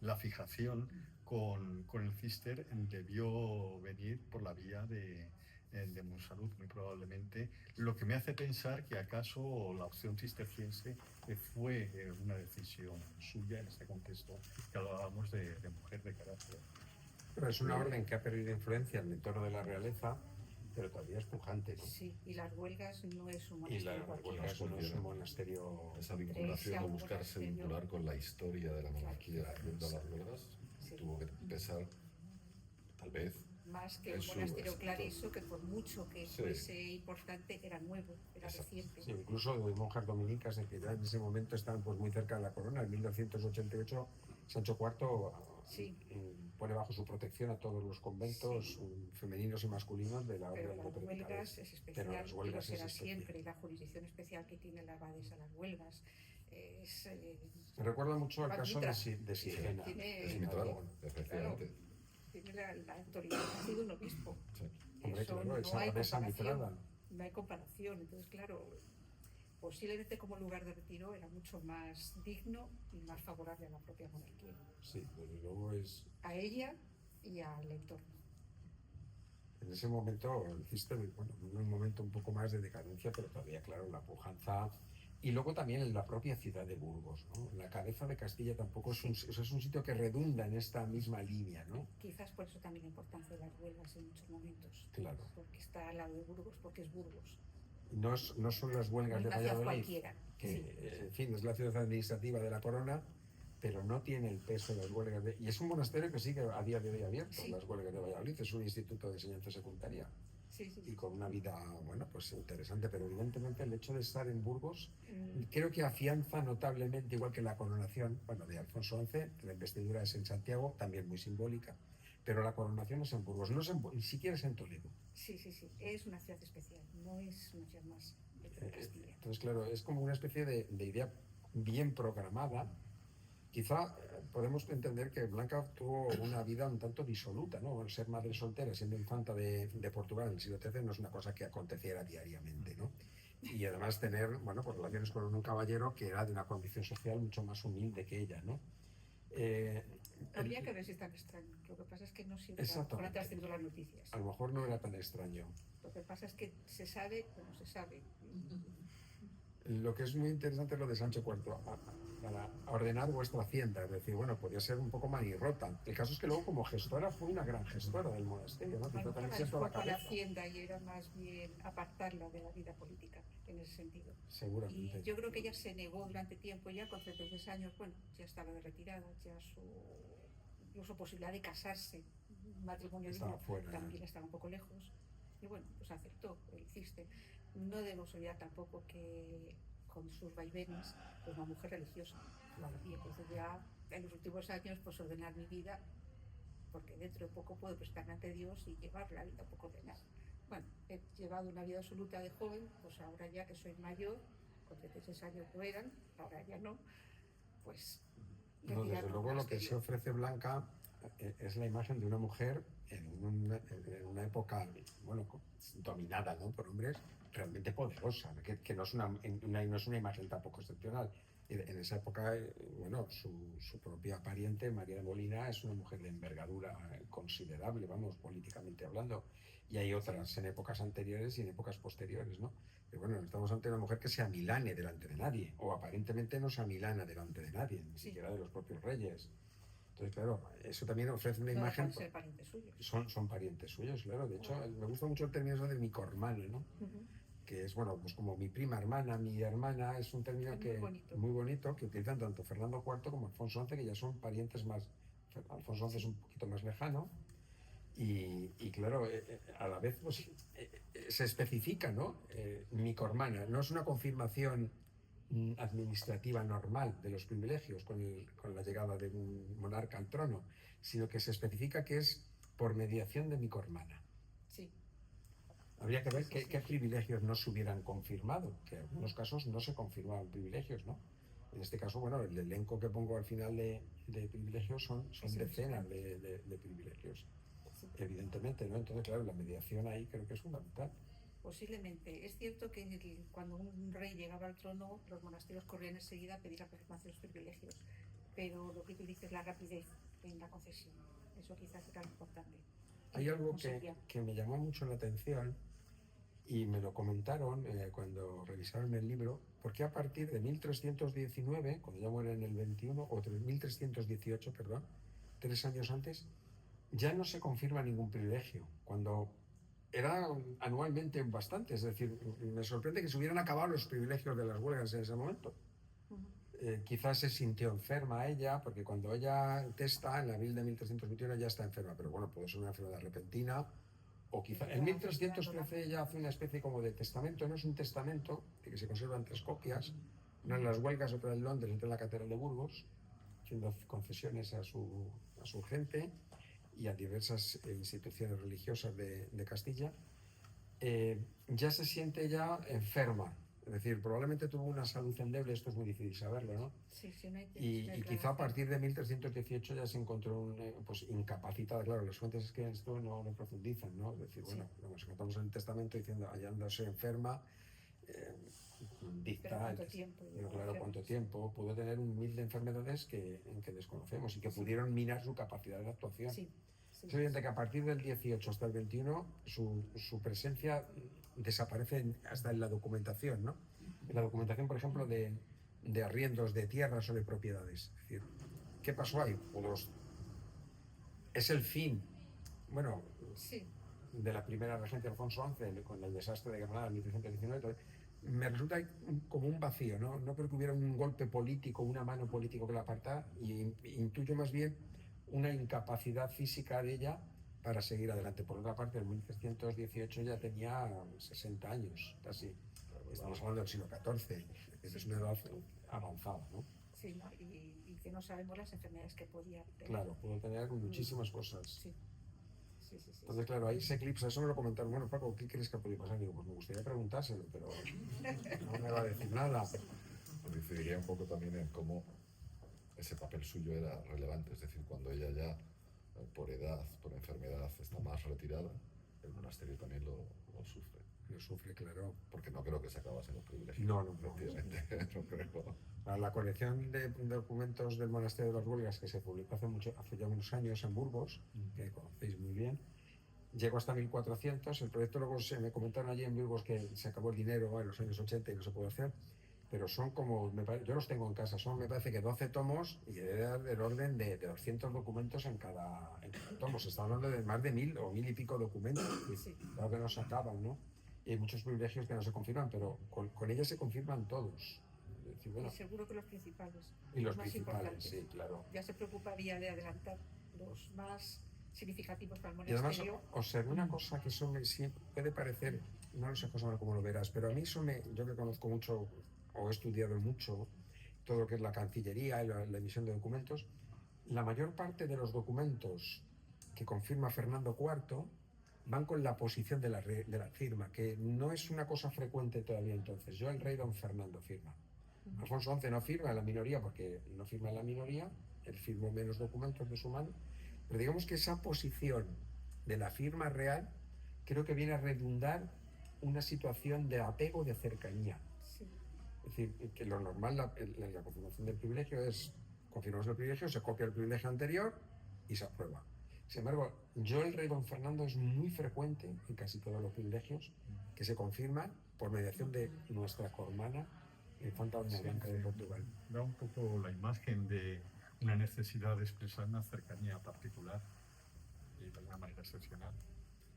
la fijación con el cister debió venir por la vía de Monsalud, muy probablemente, lo que me hace pensar que acaso la opción cisterciense fue una decisión suya en este contexto que hablábamos de mujer de carácter. Pero es una orden que ha perdido influencia en el entorno de la realeza, pero todavía es pujante, ¿no? Sí, y las huelgas no es un Y monasterio las cualquiera. huelgas no es un monasterio. Esa vinculación o buscarse vincular con la historia de la monarquía yendo a las huelgas tuvo que pesar, tal vez. Más que el monasterio clariso, que por mucho que fuese importante, era nuevo, era reciente. Sí, incluso de monjas dominicas que ya en ese momento estaban pues muy cerca de la corona. En 1988 Sancho IV pone bajo su protección a todos los conventos femeninos y masculinos de la orden de predicadores. Pero las huelgas es especial, y lo será siempre, y la jurisdicción especial que tiene la abadesa a las huelgas. es... Me recuerda mucho al Iván caso Mitra. de Sigena. Tiene- Es mi Claro. efectivamente. Tiene la autoridad, ha sido un obispo. Sí. Hombre, Eso claro, esa no hay abadesa comparación. mitrada. No hay comparación. Entonces, claro, posiblemente como lugar de retiro era mucho más digno y más favorable a la propia monarquía, Sí, desde luego es... a ella y al entorno. En ese momento existe, bueno, un momento un poco más de decadencia, pero todavía, claro, la pujanza. Y luego también en la propia ciudad de Burgos, ¿no? La cabeza de Castilla tampoco es es un sitio que redunda en esta misma línea, ¿no? Quizás por eso también la importancia de las huelgas en muchos momentos. Claro. Porque está al lado de Burgos, porque es Burgos. No son las huelgas No de una ciudad Valladolid, cualquiera. que, Sí. en fin, es la ciudad administrativa de la corona, pero no tiene el peso de las huelgas de... Y es un monasterio que sigue a día de hoy abierto, Sí. las huelgas de Valladolid, es un instituto de enseñanza secundaria. Sí, sí. Y con una vida, bueno, pues interesante, pero evidentemente el hecho de estar en Burgos Mm, creo que afianza notablemente, igual que la coronación, bueno, de Alfonso XI, la investidura es en Santiago, también muy simbólica, pero la coronación es en Burgos, no es ni siquiera es en Toledo. sí, sí, sí. Es una ciudad especial, no es una ciudad más de Castilla. Entonces, claro, es como una especie de idea bien programada. Quizá podemos entender que Blanca tuvo una vida un tanto disoluta, ¿no? Bueno, ser madre soltera, siendo infanta de Portugal en el siglo XIII no es una cosa que aconteciera diariamente, ¿no? Y además tener, bueno, pues relaciones con un caballero que era de una condición social mucho más humilde que ella, ¿no? Habría que ver si es tan extraño. Lo que pasa es que no siempre Exactamente. han trascendido las noticias. A lo mejor no era tan extraño. Lo que pasa es que se sabe o no se sabe. Lo que es muy interesante es lo de Sancho IV, para ordenar vuestra hacienda, es decir, bueno, podía ser un poco manirrota. El caso es que luego como gestora fue una gran gestora del monasterio, ¿no? A lo Quizá mejor también la siento la dejó con la cabeza, hacienda y era más bien apartarla de la vida política en ese sentido. Y seguramente. yo creo que ella se negó durante tiempo, ya con 36 años, bueno, ya estaba de retirada, ya su incluso posibilidad de casarse, un matrimonio Estaba digno, fuera. también estaba un poco lejos. Y bueno, pues aceptó el ciste. No debemos olvidar tampoco que con sus vaivenes, pues una mujer religiosa. Y entonces ya en los últimos años, pues ordenar mi vida, porque dentro de poco puedo prestarme ante Dios y llevar la vida un poco ordenada. Bueno, he llevado una vida absoluta de joven, pues ahora ya que soy mayor, con 36 años lo eran, ahora ya no, pues... No, desde luego lo que se ofrece Blanca es la imagen de una mujer en una época, bueno, dominada, ¿no?, por hombres, realmente poderosa, que no es no es una imagen tampoco excepcional. En esa época, bueno, su propia pariente, María de Molina, es una mujer de envergadura considerable, vamos, políticamente hablando, y hay otras en épocas anteriores y en épocas posteriores, ¿no? Pero bueno, estamos ante una mujer que se amilane delante de nadie, o aparentemente no se amilana delante de nadie, ni siquiera de los propios reyes. Entonces, claro, eso también ofrece una No imagen... dejan de ser parientes suyos. Son parientes suyos, claro. De hecho, me gusta mucho el término de micormana, ¿no? Que es, bueno, pues como mi prima hermana, mi hermana, es un término Es muy bonito, que utilizan tanto Fernando IV como Alfonso XI, que ya son parientes más... Alfonso XI es un poquito más lejano, y claro, a la vez pues, se especifica, ¿no? Micormana, no es una confirmación administrativa normal de los privilegios con la llegada de un monarca al trono, sino que se especifica que es por mediación de micormana. Sí. Habría que ver qué privilegios no se hubieran confirmado, que en algunos casos no se confirmaban privilegios, ¿no? En este caso, bueno, el elenco que pongo al final de privilegios son decenas de privilegios, Sí. evidentemente, ¿no? Entonces, claro, la mediación ahí creo que es fundamental. Posiblemente. Es cierto que cuando un rey llegaba al trono, los monasterios corrían enseguida a pedir la confirmación de los privilegios. Pero lo que tú dices, la rapidez en la concesión, eso quizás era lo importante. Hay algo que me llamó mucho la atención y me lo comentaron cuando revisaron el libro, porque a partir de 1319, cuando ya muere en el 21, o 1318, perdón, 3 años antes, ya no se confirma ningún privilegio, cuando era anualmente bastante. Es decir, me sorprende que se hubieran acabado los privilegios de las huelgas en ese momento. Quizás se sintió enferma ella, porque cuando ella testa en la abril de 1321 ya está enferma, pero bueno, puede ser una enfermedad repentina, o quizá en 1313 ella hace una especie como de testamento. No es un testamento, de que se conservan 3 copias, una en las huelgas, otra en Londres, otra en la Catedral de Burgos, haciendo concesiones a su gente y a diversas instituciones religiosas de Castilla. Ya se siente ya enferma, es Es decir, probablemente tuvo una salud endeble, esto es muy difícil saberlo, ¿no? Sí, sí, no hay, Y, no hay y quizá a relación. partir de 1318 ya se encontró pues, incapacitada. Claro, las fuentes es que esto no profundizan, ¿no? Es decir, bueno, nos encontramos en el testamento diciendo hallándose enferma, eh, Pero dicta, ¿cuánto tiempo pero llevó claro, enferma? cuánto tiempo pudo tener un mil de enfermedades que desconocemos y que pudieron minar su capacidad de actuación. Sí, sí, Es evidente que a partir del 18 hasta el 21 su presencia desaparece hasta en la documentación, ¿no? En la documentación, por ejemplo, de arriendos de tierras o de propiedades. Es decir, ¿qué pasó ahí? Pues es el fin, bueno, sí, de la primera regencia de Alfonso XI con el desastre de Granada en 1319. Me resulta como un vacío, ¿no? No creo que hubiera un golpe político, una mano político que la apartara, y intuyo más bien una incapacidad física de ella para seguir adelante. Por otra parte, en 1318 ya tenía 60 años, casi. Estamos hablando del siglo XIV, es una edad avanzada, ¿no? sí, ¿no? Y que no sabemos las enfermedades que podía tener. Claro, pudo tener muchísimas cosas. Sí, sí, sí, sí. Entonces, claro, ahí se eclipsa. Eso me lo comentaron. Bueno, Paco, ¿qué crees que ha podido pasar? Digo, pues me gustaría preguntárselo, pero no me va a decir nada. Coincidiría un poco también en cómo ese papel suyo era relevante, es decir, cuando ella ya, por edad, por enfermedad, está más retirada, el monasterio también lo sufre. Lo sufre, claro. Porque no creo que se acabasen los privilegios. No. Efectivamente, no creo. La colección de documentos del Monasterio de las Huelgas, que se publicó hace ya unos años en Burgos, que conocéis muy bien, llegó hasta 1400. El proyecto luego me comentaron allí en Burgos que se acabó el dinero en los años 80 y no se puede hacer, pero son como, yo los tengo en casa, son me parece que 12 tomos y del orden de 200 documentos en cada tomo. Se está hablando de más de 1000 o 1000 y pico documentos, Sí. claro que no se acaban, ¿no? Y hay muchos privilegios que no se confirman, pero con ellas se confirman todos. Es decir, bueno, Y seguro que los principales. y los más principales, importantes. sí, claro. Ya se preocuparía de adelantar los más significativos para el Y además monasterio. observé una cosa que eso sí, puede parecer, no lo sé José Manuel, cómo lo verás, pero a mí yo que conozco mucho o he estudiado mucho todo lo que es la Cancillería y la emisión de documentos, la mayor parte de los documentos que confirma Fernando IV van con la posición de la firma, que no es una cosa frecuente todavía entonces. Yo, el rey don Fernando, firma. Alfonso XI no firma en la minoría porque no firma en la minoría, él firmó menos documentos de su mano, pero digamos que esa posición de la firma real creo que viene a redundar una situación de apego, de cercanía. Sí. Es decir, que lo normal, la confirmación del privilegio es, confirmamos el privilegio, se copia el privilegio anterior y se aprueba. Sin embargo, el rey don Fernando es muy frecuente en casi todos los privilegios que se confirman por mediación de nuestra cormana, infanta doña Blanca de Portugal. Da un poco la imagen de una necesidad de expresar una cercanía particular y de una manera excepcional.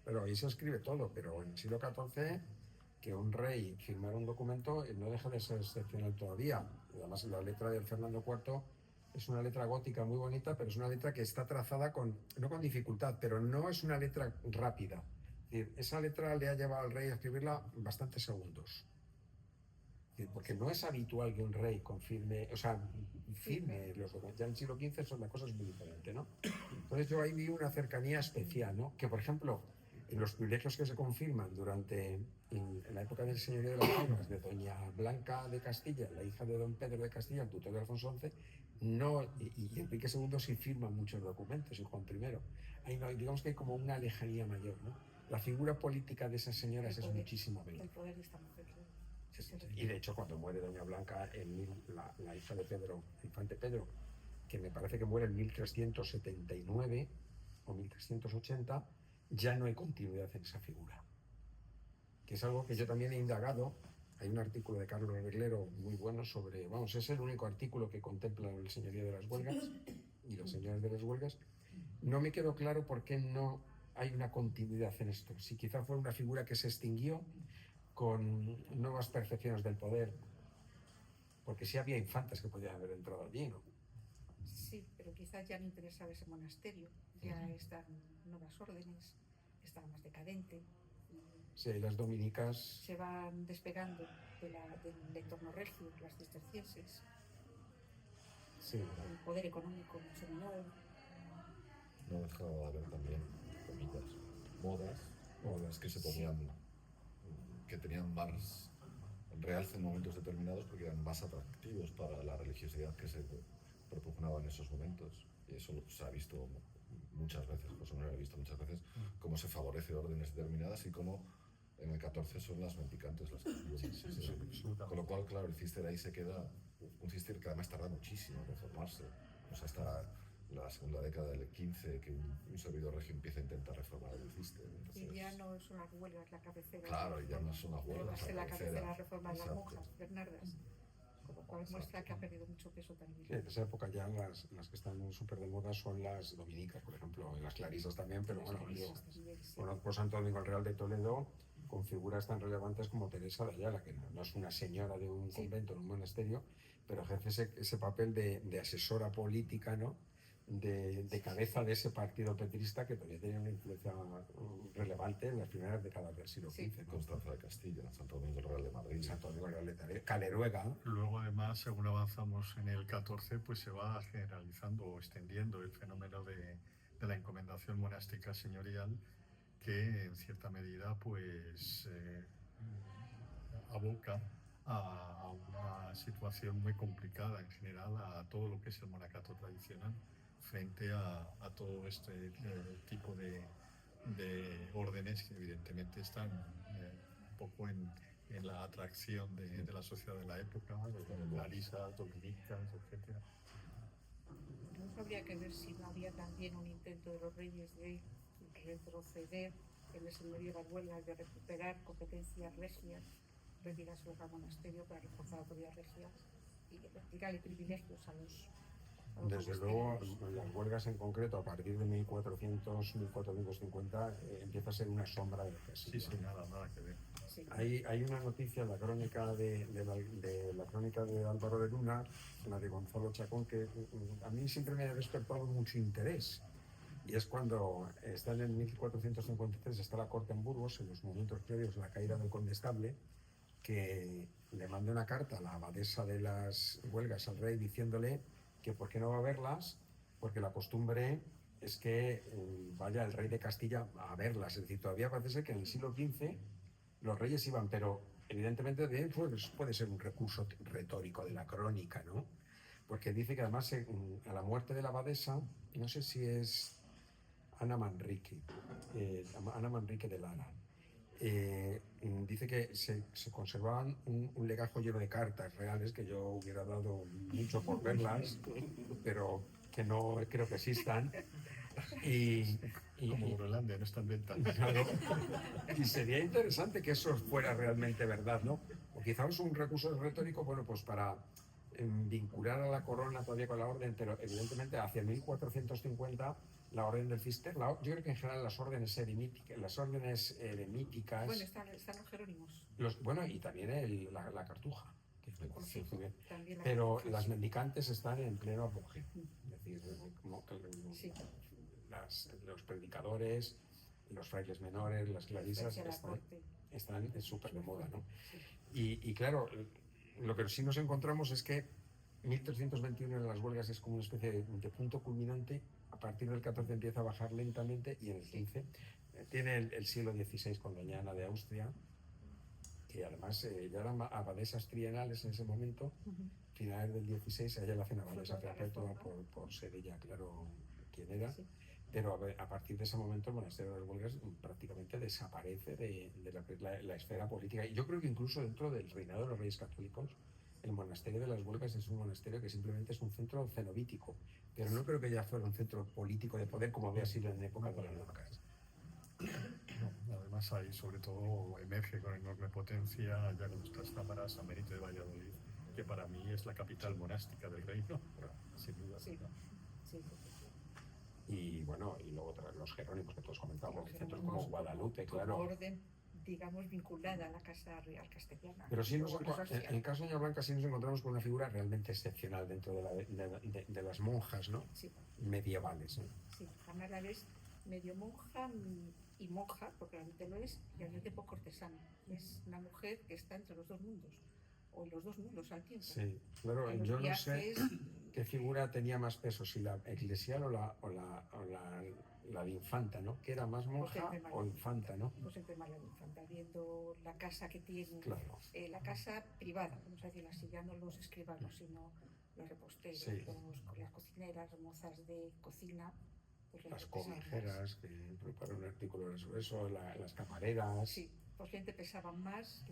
Pero ahí se escribe todo, pero en el siglo XIV que un rey firmara un documento no deja de ser excepcional todavía. Además, la letra del Fernando IV es una letra gótica muy bonita, pero es una letra que está trazada no con dificultad, pero no es una letra rápida. Es decir, esa letra le ha llevado al rey a escribirla bastantes segundos. Es decir, porque no es habitual que un rey firme los documentos. Ya en el siglo XV la cosa es muy diferente, ¿no? Entonces yo ahí vi una cercanía especial, ¿no? Que, por ejemplo, en los privilegios que se confirman en la época del señorío de las Palmas, de doña Blanca de Castilla, la hija de don Pedro de Castilla, el tutor de Alfonso XI, y Enrique II sí firman muchos documentos, y Juan I. Ahí no, digamos que hay como una lejanía mayor, ¿no? La figura política de esas señoras es muchísimo menor. El poder de esta mujer, claro. Y de hecho, cuando muere doña Blanca, la hija de Pedro, infante Pedro, que me parece que muere en 1379 o 1380, ya no hay continuidad en esa figura. Que es algo que yo también he indagado. Hay un artículo de Carlos Reglero muy bueno sobre, es el único artículo que contempla el señorío de las huelgas y los señores de las huelgas. No me quedó claro por qué no hay una continuidad en esto. Si quizá fue una figura que se extinguió con nuevas percepciones del poder, porque sí había infantas que podían haber entrado allí, ¿no? Sí, pero quizás ya no interesaba ese monasterio, ya están nuevas órdenes, está más decadente. Sí, las dominicas se van despegando del entorno regio, las cistercienses. Sí. El poder económico mucho menor. No dejaba de haber también, comillas, modas que se ponían, que tenían más realce en momentos determinados porque eran más atractivos para la religiosidad que se propugnaba en esos momentos. Y eso se ha visto muchas veces, José Manuel ha visto muchas veces cómo se favorece órdenes determinadas y cómo en el 14 son las mendicantes las que con lo cual, claro, el cister ahí se queda, un cister que además tarda muchísimo en reformarse, o sea, hasta la segunda década del 15 que un servidor regio empieza a intentar reformar el cister. Y ya no son las huelgas la cabecera. Claro, ya no son las huelgas la cabecera reforma de las exacto. monjas bernardas, con lo cual muestra que ha perdido mucho peso también. Sí, en esa época ya las que están súper de moda son las dominicas, por ejemplo, y las clarisas también, pero bueno, conozco Santo Domingo el Real de Toledo con figuras tan relevantes como Teresa de Ayala, que no es una señora de un convento, en un monasterio, pero ejerce ese papel de asesora política, ¿no? De cabeza de ese partido petrista que todavía tenía una influencia relevante en las primeras décadas del siglo XV. ¿no? Constanza de Castilla, Santo Domingo el Real de Madrid. Santo Domingo el Real de Madrid, Caleruega. Luego, además, según avanzamos en el 14, pues se va generalizando o extendiendo el fenómeno de la encomendación monástica señorial, que en cierta medida pues aboca a una situación muy complicada en general a todo lo que es el monacato tradicional frente a todo este tipo de órdenes que evidentemente están un poco en la atracción de la sociedad de la época, clarisas, dominicas, etc. No habría que ver si no había también un intento de los reyes de retroceder en el señorío de las huelgas, de recuperar competencias regias, retirárselos al monasterio para reforzar la autoridad regia y retirarle privilegios a los Desde luego, las huelgas en concreto, a partir de 1400, 1450, empieza a ser una sombra del Castilla. Sí, nada que ver. Sí. Hay una noticia en la crónica de la crónica de Álvaro de Luna, la de Gonzalo Chacón, que a mí siempre me ha despertado mucho interés. Y es cuando están en 1453, está la corte en Burgos, en los momentos previos a la caída del condestable, que le manda una carta a la abadesa de las huelgas al rey diciéndole que por qué no va a verlas, porque la costumbre es que vaya el rey de Castilla a verlas. Es decir, todavía parece ser que en el siglo XV los reyes iban, pero evidentemente pues, puede ser un recurso retórico de la crónica, ¿no? Porque dice que además a la muerte de la abadesa, no sé si es Ana Manrique de Lara, dice que se conservaban un legajo lleno de cartas reales que yo hubiera dado mucho por verlas, pero que no creo que existan. Como Groenlandia no está en venta. Claro, y sería interesante que eso fuera realmente verdad, ¿no? O quizás es un recurso retórico, bueno, pues para vincular a la corona todavía con la orden, pero evidentemente hacia 1450 la orden del cister, yo creo que en general las órdenes eremíticas, Bueno, están los jerónimos. Bueno, y también la cartuja, que me conoce muy bien. También Pero cartuja, las sí. mendicantes están en pleno apogeo. Es decir, como que Sí. los predicadores, los frailes menores, las clarisas Frente a la corte. están súper de moda, ¿no? Sí. Y claro, lo que sí nos encontramos es que 1321 en las huelgas es como una especie de punto culminante. A partir del 14 empieza a bajar lentamente y en el 15 tiene el siglo XVI con doña Ana de Austria, que además ya eran abadesas trienales en ese momento. Finales del 16 ella la hacen abadesa perpetua por ser ella, claro, quién era. Sí. Pero a partir de ese momento el monasterio de las huelgas prácticamente desaparece de la esfera política. Y yo creo que incluso dentro del reinado de los reyes católicos, el monasterio de las huelgas es un monasterio que simplemente es un centro cenobítico, pero no creo que ya fuera un centro político de poder como había sido en época de las monarcas. No, además ahí sobre todo emerge con enorme potencia ya con nuestras cámaras San Benito de Valladolid, que para mí es la capital monástica del reino, sin duda. Sí. Sí. Y bueno, y luego los jerónimos que todos comentábamos, Los centros jerónimos como Guadalupe, como claro. orden, digamos, vinculada a la Casa Real Castellana. Pero sí, Eso sí. en el caso de Doña Blanca sí nos encontramos con una figura realmente excepcional dentro de las monjas, ¿no? Sí. Medievales, ¿no? Sí, además la ves medio monja y monja, porque realmente lo es, y al mismo tiempo cortesana. Es una mujer que está entre los dos mundos, o en los dos mundos al tiempo. Sí, claro, En los yo no viajes, sé qué figura tenía más peso, si la eclesial o la la de infanta, ¿no? Que era más monja Pues o infanta, ¿no? Pues el tema de la infanta, viendo la casa que tiene, Claro. la casa privada, vamos a decirlo así, ya no los escribanos, sino los reposteros, Sí. las cocineras, mozas de cocina, pues Las gente pesaba más. comijeras, que preparan un artículo sobre eso, las camareras. Sí, pues gente pesaba más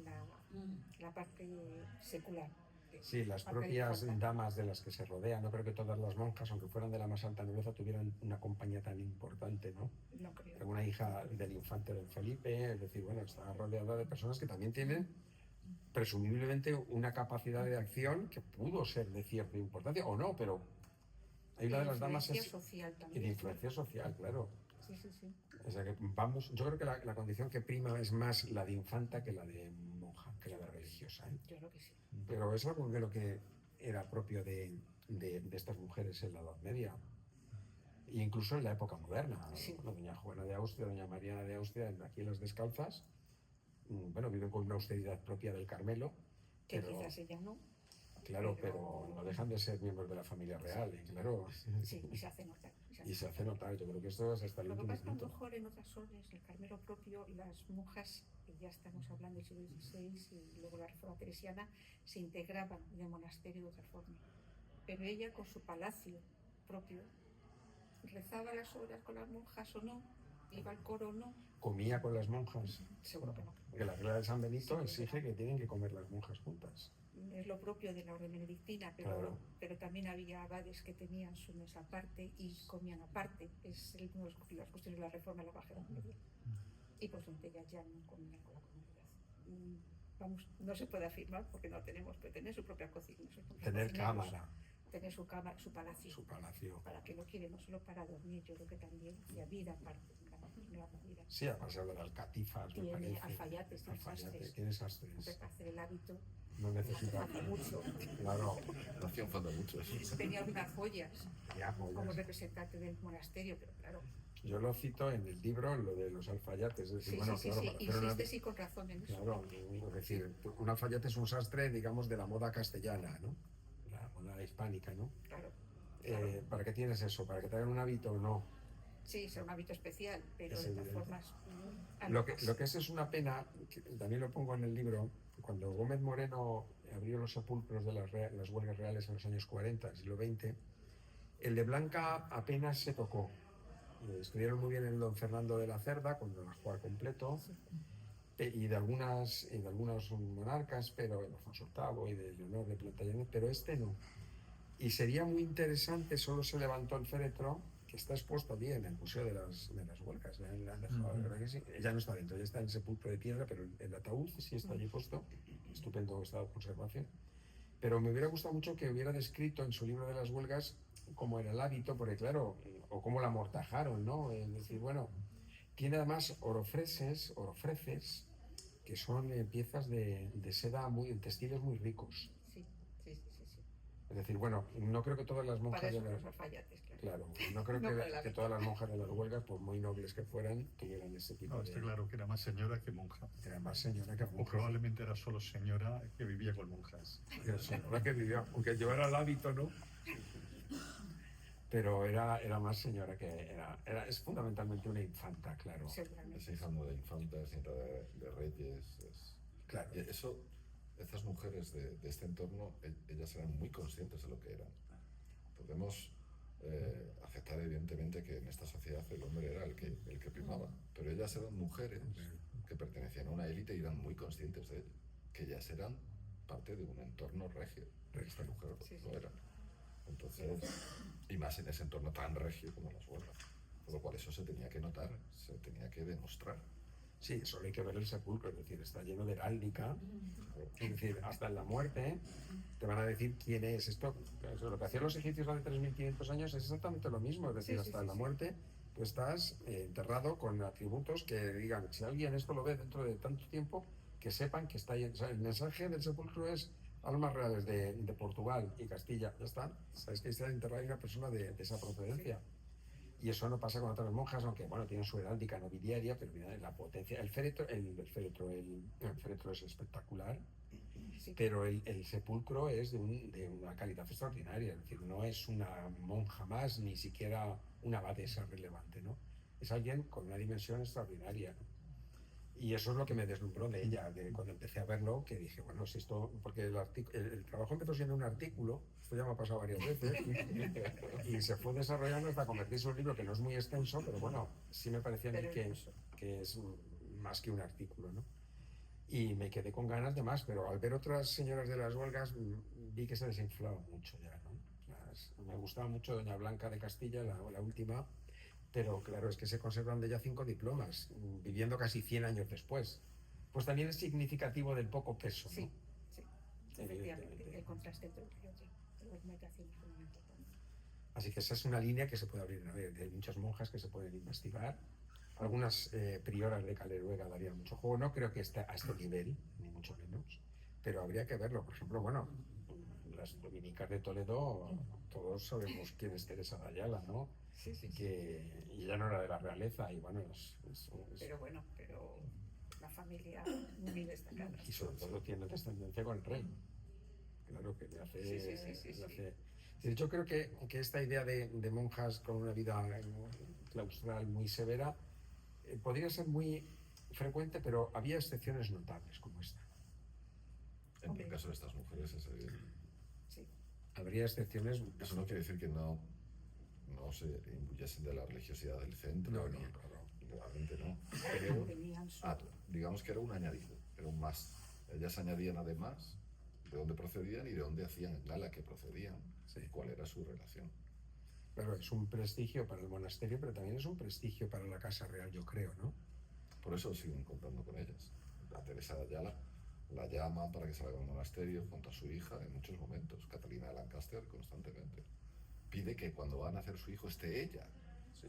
la parte secular. Sí, las parte de propias infanta. damas de las que se rodean. No creo que todas las monjas, aunque fueran de la más alta nobleza, tuvieran una compañía tan importante, ¿no? No creo. Alguna hija del infante don Felipe, es decir, bueno, está rodeada de personas que también tienen presumiblemente una capacidad de acción que pudo ser de cierta importancia, o no, pero hay una de las damas Influencia es, social y también. de influencia social, claro. Sí, sí, sí. O sea que vamos, yo creo que la condición que prima es más la de infanta que la de monja, que la de religiosa, ¿eh? Yo creo que sí. Pero es algo que lo que era propio de estas mujeres en la Edad Media, e incluso en la época moderna. Sí. Bueno, doña Juana de Austria, doña Mariana de Austria, aquí en las Descalzas, bueno, viven con una austeridad propia del Carmelo, Que pero, quizás ella no. claro, pero no dejan de ser miembros de la familia real, y claro, Sí, y se hace notar. y se hace notar. Yo creo que esto es hasta el Lo que último pasa es que a lo punto. mejor en otras órdenes, el Carmelo propio, las monjas, que ya estamos hablando del siglo XVI y luego la Reforma Teresiana, se integraban en el monasterio de otra forma. Pero ella, con su palacio propio, rezaba las horas con las monjas o no, iba al coro o no, Comía con las monjas, seguro que no. porque la regla de San Benito Sí, exige que tienen que comer las monjas juntas. Es lo propio de la orden benedictina, Claro. pero también había abades que tenían su mesa aparte y comían aparte. Es una de las cuestiones de la reforma de la Baja Edad Media. Y por tanto ellas ya no comían con la comunidad. Vamos, no se puede afirmar porque no tenemos, pero tener su propia cocina, Tener cámara, tener su cámara, su palacio, su palacio. para que lo quiere, no solo para dormir, yo creo que también hacía vida aparte, una vida. Sí, además habla de alcatifas, me Tiene parece. alfayates, tiene sastres. Tiene sastres. Hombre, para hacer el hábito No necesita. hace mucho. Claro, No hacían falta mucho eso. Tenía algunas joyas ya, pues, como representante del monasterio, pero claro. yo lo cito en el libro, lo de los alfayates. Es decir, Sí, bueno, sí, claro, sí, para sí. hacer una. Insistes y con razón en eso. Claro, es decir, un alfayate es un sastre, digamos, de la moda castellana, ¿no? La moda hispánica, ¿no? Claro. ¿Para qué tienes eso? ¿Para que te hagan un hábito o no? Sí, es un hábito especial, pero Es de todas evidente. formas. Lo que es una pena, que también lo pongo en el libro, cuando Gómez Moreno abrió los sepulcros de las huelgas reales en los años 40, del siglo XX, el de Blanca apenas se tocó. Estuvieron muy bien el don Fernando de la Cerda, con el Ajuar completo, y de algunos monarcas, pero el Alfonso VIII y de Leonor de Plantagenet, pero este no. Y sería muy interesante, solo se levantó el féretro, que está expuesto allí en el Museo de las Huelgas. ¿Verdad que sí? Ya no está dentro, ya está en el sepulcro de piedra, pero el ataúd sí está allí puesto, estupendo estado de conservación. Pero me hubiera gustado mucho que hubiera descrito en su libro de las huelgas cómo era el hábito, porque claro, o cómo la amortajaron, ¿no? Es decir, bueno, tiene además orofreces, que son piezas de seda en textiles muy ricos. Sí, sí, sí, sí, sí. Es decir, bueno, no creo que todas las monjas Para eso de los las. alfayates, claro. Claro, no creo No que, para el que hábito. todas las monjas de las huelgas, por muy nobles que fueran, tuvieran ese tipo No, de. está claro que era más señora que monja. Era más señora que O monja. probablemente era solo señora que vivía con monjas. Era señora que vivía, aunque llevara el hábito, ¿no? Pero era más señora que es fundamentalmente una infanta, claro. Seguramente. Es hija de infantas, nieta de reyes. Claro. Y eso, estas mujeres de este entorno, ellas eran muy conscientes de lo que eran. Podemos aceptar evidentemente que en esta sociedad el hombre era el que primaba, pero ellas eran mujeres que pertenecían a una élite y eran muy conscientes de ello, que ellas eran parte de un entorno regio. Esta mujer Sí, sí. lo era. Entonces, y más en ese entorno tan regio como las huelgas. Por lo cual eso se tenía que notar, se tenía que demostrar. Sí, solo hay que ver el sepulcro, es decir, está lleno de heráldica. Es decir, hasta en la muerte te van a decir quién es. Esto, lo que hacían los egipcios hace 3.500 años es exactamente lo mismo. Es decir, Sí, sí, hasta sí, en la sí. muerte tú estás enterrado con atributos que digan, si alguien esto lo ve dentro de tanto tiempo, que sepan que está ahí. O sea, el mensaje del sepulcro es almas reales de Portugal y Castilla. Ya está. Sabes que está enterrada una persona de esa procedencia. Y eso no pasa con otras monjas, aunque bueno, tienen su heráldica nobiliaria, pero mira, la potencia, el féretro es espectacular, Sí. pero el sepulcro es de una calidad extraordinaria, es decir, no es una monja más, ni siquiera una abadesa relevante, ¿no? es alguien con una dimensión extraordinaria, ¿no? Y eso es lo que me deslumbró de ella, que cuando empecé a verlo, que dije, bueno, si esto, porque el trabajo empezó siendo un artículo, esto ya me ha pasado varias veces, y se fue desarrollando hasta convertirse en un libro que no es muy extenso, pero bueno, sí me parecía a mí que es más que un artículo, ¿no? Y me quedé con ganas de más, pero al ver otras señoras de las huelgas vi que se desinflaba mucho ya, ¿no? Me gustaba mucho Doña Blanca de Castilla, la última, pero claro, es que se conservan de ella 5 diplomas, viviendo casi 100 años después. Pues también es significativo del poco peso, ¿no? Sí, sí, efectivamente, Evidentemente. el contraste entre uno y otro, pero las meditaciones son muy importantes. Así que esa es una línea que se puede abrir. Hay muchas monjas que se pueden investigar. Algunas prioras de Caleruega darían mucho juego. No creo que esté a este nivel, ni mucho menos, pero habría que verlo. Por ejemplo, bueno, las dominicas de Toledo, todos sabemos quién es Teresa de Ayala, ¿no? Sí, sí, sí. Que y ella no era de la realeza, y bueno, Pero bueno, pero la familia muy destacada. y sobre todo tiene descendencia con el rey. Claro que le hace. Sí. Yo creo que esta idea de monjas con una vida claustral muy severa podría ser muy frecuente, pero había excepciones notables como esta. En el caso de estas mujeres es evidente. Sí. Habría excepciones. Eso no quiere decir que no se imbuyesen de la religiosidad del centro. No, Realmente no. Pero Tenían su... digamos que era un añadido, era un más. Ellas añadían además de dónde procedían y de dónde hacían gala que procedían, Sí. y cuál era su relación. Claro, es un prestigio para el monasterio, pero también es un prestigio para la Casa Real, yo creo, ¿no? Por eso siguen contando con ellas. A Teresa de Ayala la llaman para que salga del monasterio junto a su hija en muchos momentos. Catalina de Lancaster constantemente pide que cuando van a nacer su hijo esté ella. Sí.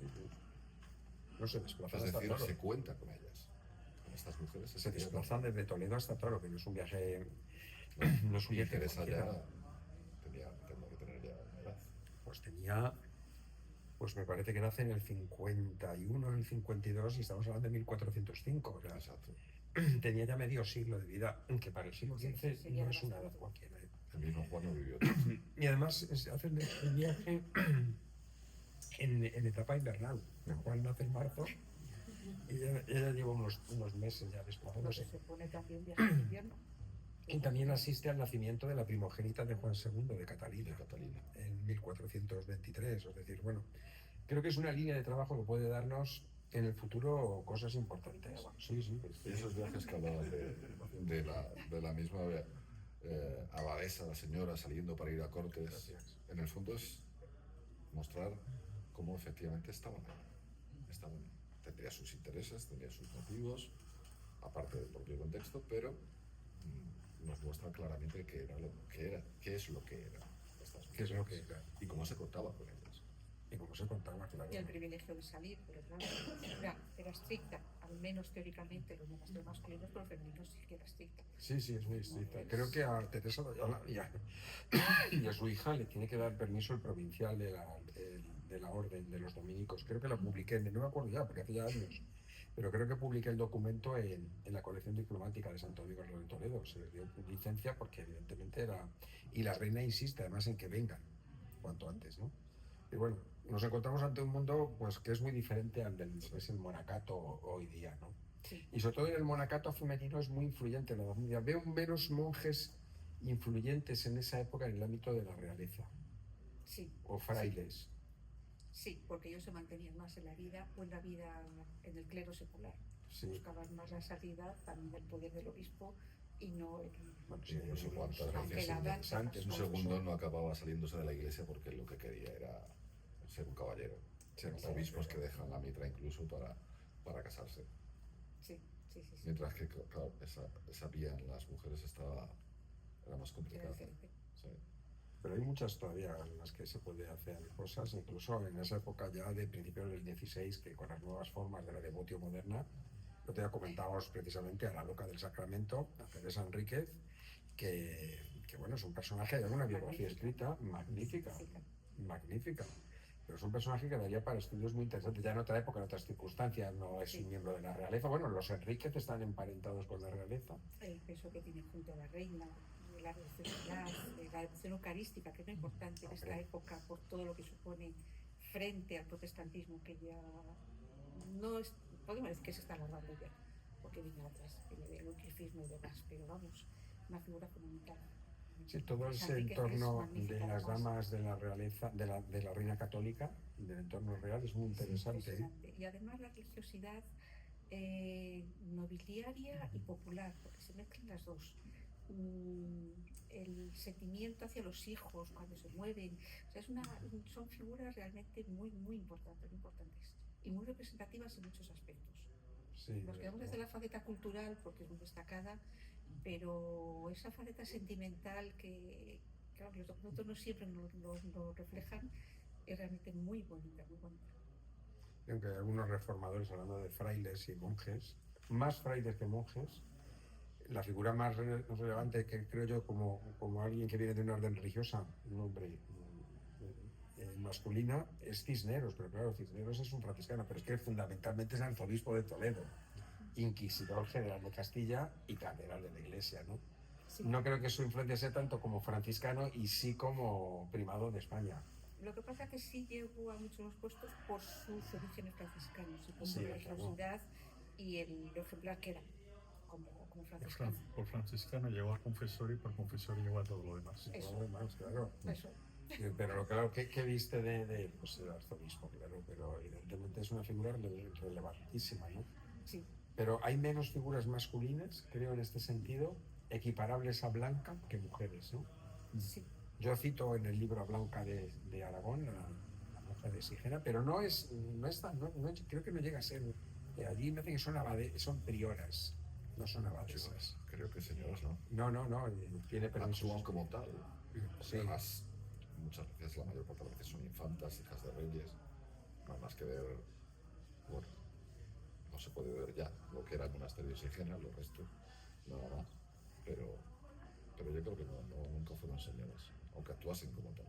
No se desplazan Es hasta decir, Toro. se cuenta con ellas. Con estas mujeres Se desplazan desde Toledo hasta Toro, que no es un viaje. No es un Y viaje Teresa cualquiera. ya tenía que tener ya una edad. Pues tenía, pues me parece que nace en el 51, en el 52, y estamos hablando de 1405. O sea, Exacto. tenía ya medio siglo de vida, que para el siglo XV Sí, no es una edad cualquiera. El mismo Juan no vivió tanto. Y además hacen el viaje en etapa invernal. Juan nace en marzo y ella lleva unos meses ya Lo que desplazándose. se pone también viaje de invierno. Y también asiste al nacimiento de la primogénita de Juan II, de Catalina, De Catalina. en 1423. Es decir, bueno, creo que es una línea de trabajo que puede darnos en el futuro cosas importantes. Sí. Y esos viajes que hablabas de la misma abadesa, la señora, saliendo para ir a cortes, Gracias. en el fondo es mostrar cómo efectivamente estaban ahí. Tendría sus intereses, tendría sus motivos, aparte del propio contexto, pero nos muestra claramente qué es lo que era estas ¿Qué es lo mujeres, que era? y cómo se contaba con ellas. Y como se contaba, claro. Y el privilegio de salir, pero claro, era estricta, al menos teóricamente, los monasterios masculinos, pero femeninos sí que era estricta. Sí, es muy estricta. Creo que a Teresa de Ayala y a su hija le tiene que dar permiso el provincial de la orden de los dominicos. Creo que lo publiqué, no me acuerdo ya, porque hace ya años, pero creo que publiqué el documento en la colección diplomática de Santo Domingo de Toledo. Se les dio licencia porque evidentemente era... Y la reina insiste además en que vengan cuanto antes, ¿no? Y bueno, nos encontramos ante un mundo pues que es muy diferente al del que es el monacato hoy día, ¿no? Sí. Y sobre todo el monacato femenino es muy influyente en la Edad Media. Veo menos monjes influyentes en esa época en el ámbito de la realeza Sí. o frailes. Sí, porque ellos se mantenían más en la vida o en el clero secular. Sí. Buscaban más la salida también del poder del obispo y no el... Bueno, sí, No sé cuántas aunque veces la danza antes, un pasó- segundo no acababa saliéndose de la iglesia porque lo que quería era ser un caballero. Ser obispos que dejan la mitra incluso para casarse. Sí. Mientras que, claro, esa vía en las mujeres era más Era complicada. diferente. Sí. Pero hay muchas todavía en las que se puede hacer cosas, incluso en esa época ya de principios del 16, que con las nuevas formas de la devotio moderna, lo te comentábamos precisamente a la loca del Sacramento, a Teresa Enríquez, que bueno, es un personaje, hay una biografía escrita magnífica, pero es un personaje que daría para estudios muy interesantes, ya en otra época, en otras circunstancias, no es un miembro de la realeza. Bueno, los Enríquez están emparentados con la realeza. El peso que tiene junto a la reina, la devoción eucarística, que es muy importante en esta época por todo lo que supone frente al protestantismo que ya no es, podemos decir que se está alargando ya, porque viene atrás, el utrifismo y demás, pero vamos, una figura fundamental. Sí, todo ese Interesante, que es entorno magnífica, de las además. damas de la realeza, de la reina católica, del entorno real, es muy interesante. ¿eh? Impresionante. Y además la religiosidad nobiliaria y popular, porque se mezclan las dos. El sentimiento hacia los hijos cuando se mueven, o sea, son figuras realmente muy, muy importantes y muy representativas en muchos aspectos. Sí, Nos quedamos desde la faceta cultural porque es muy destacada, pero esa faceta sentimental que, claro, los documentos no siempre lo reflejan, es realmente muy bonita, muy bonita. aunque hay algunos reformadores hablando de frailes y monjes, más frailes que monjes, la figura más relevante que creo yo como alguien que viene de una orden religiosa, un hombre masculina, es Cisneros, pero claro, Cisneros es un franciscano, pero es que fundamentalmente es arzobispo de Toledo, inquisidor general de Castilla y catedral de la Iglesia, ¿no? Sí. No creo que su influencia sea tanto como franciscano y sí como primado de España. Lo que pasa es que sí llegó a muchos puestos por sus orígenes franciscanos y por Sí, su claro. religiosidad y el ejemplar que era como franciscano. Por franciscano llegó a confesor y por confesor llegó a todo lo demás. Eso. Todo lo demás, claro. Eso. Pero claro, ¿qué viste de él? Pues el arzobispo, claro, pero evidentemente es una figura relevantísima, ¿no? Sí. Pero hay menos figuras masculinas, creo, en este sentido, equiparables a Blanca que mujeres, ¿no? Sí. Yo cito en el libro a Blanca de Aragón, la monja de Sigena, pero no creo que no llega a ser. Allí me dicen que son prioras, no son abadesas. Creo que señoras, ¿no? No, tiene permiso. Actúan como tal. Sí. Además, muchas veces, la mayor parte de las veces son infantas, hijas de reyes. No hay más que ver, bueno, no se puede ver ya lo que era el monasterio de Sigena, lo resto, nada más. Pero yo creo que nunca fueron señoras, aunque actuasen como tal.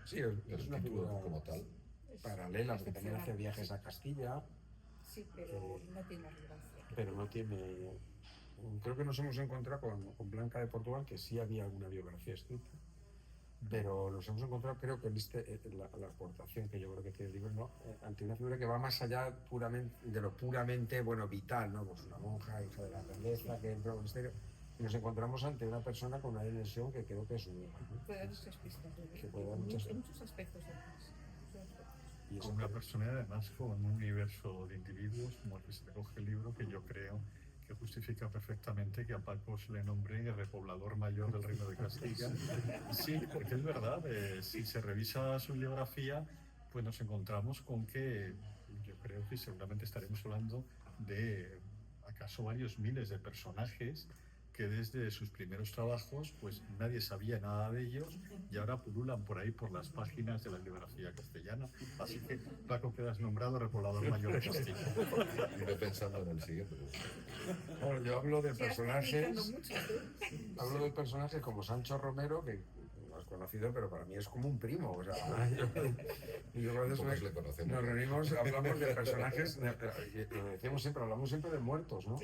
Sí, Pero es una el título figura como tal, paralela, porque también hace excepcional, viajes sí. a Castilla, Sí, pero no tiene la relevancia. pero no tiene. Creo que nos hemos encontrado con Blanca de Portugal, que sí había alguna biografía escrita, pero nos hemos encontrado, creo que la aportación que yo creo que tiene el libro, ¿no? Ante una figura que va más allá de lo puramente vital, ¿no? Pues una monja, hija de la realeza, que entra al monasterio. Y nos encontramos ante una persona con una dimensión que creo que es única, ¿no? Puede dar muchas pistas, Que puede dar muchas en muchos aspectos además. Y Con una personalidad además con un universo de individuos como el que se recoge el libro, que yo creo que justifica perfectamente que a Paco se le nombre el repoblador mayor del Reino de Castilla. Sí, porque es verdad, si se revisa su biografía, pues nos encontramos con que yo creo que seguramente estaremos hablando de acaso varios miles de personajes que desde sus primeros trabajos pues nadie sabía nada de ellos y ahora pululan por ahí por las páginas de la bibliografía castellana. Así que Paco, quedas nombrado repoblador mayor de Castilla. iré pensando en el siguiente. Bueno, yo hablo de personajes. Mucho, Hablo de personajes como Sancho Romero, que no has conocido, pero para mí es como un primo. O sea, yo a veces Pocos le conocemos. nos reunimos, hablamos de personajes, lo decíamos siempre, hablamos siempre de muertos, ¿no?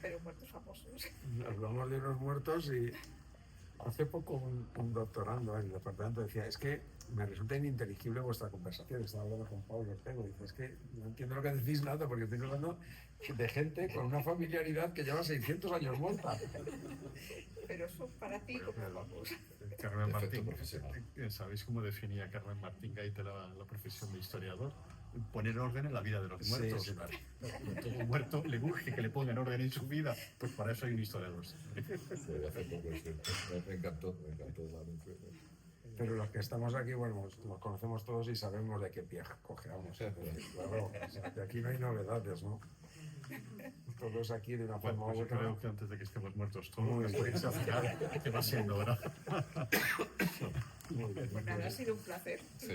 pero muertos famosos. Hablamos de unos muertos y hace poco un doctorando en el departamento decía, es que me resulta ininteligible vuestra conversación. Estaba hablando con Pablo Ortego y dice, es que no entiendo lo que decís nada porque estoy hablando de gente con una familiaridad que lleva 600 años muerta. Pero eso para ti como vamos. Carmen Efecto Martín, profesional. ¿sabéis cómo definía Carmen Martín Gaite la profesión de historiador? Poner orden en la vida de los muertos. Sí, claro. Todo muerto le urge que le pongan orden en su vida, pues para eso hay un historiador. Desde hace poco, sí. Me encantó la mención. Pero los que estamos aquí, bueno, nos conocemos todos y sabemos de qué pie cojeamos. Claro, o sea, que aquí no hay novedades, ¿no? Todos aquí de una Bueno, forma pues u yo otra. creo que antes de que estemos muertos todos, Muy nos bien. podéis afinar que va siendo hora. Muy bien. Pues nada, ha sido un placer. Sí.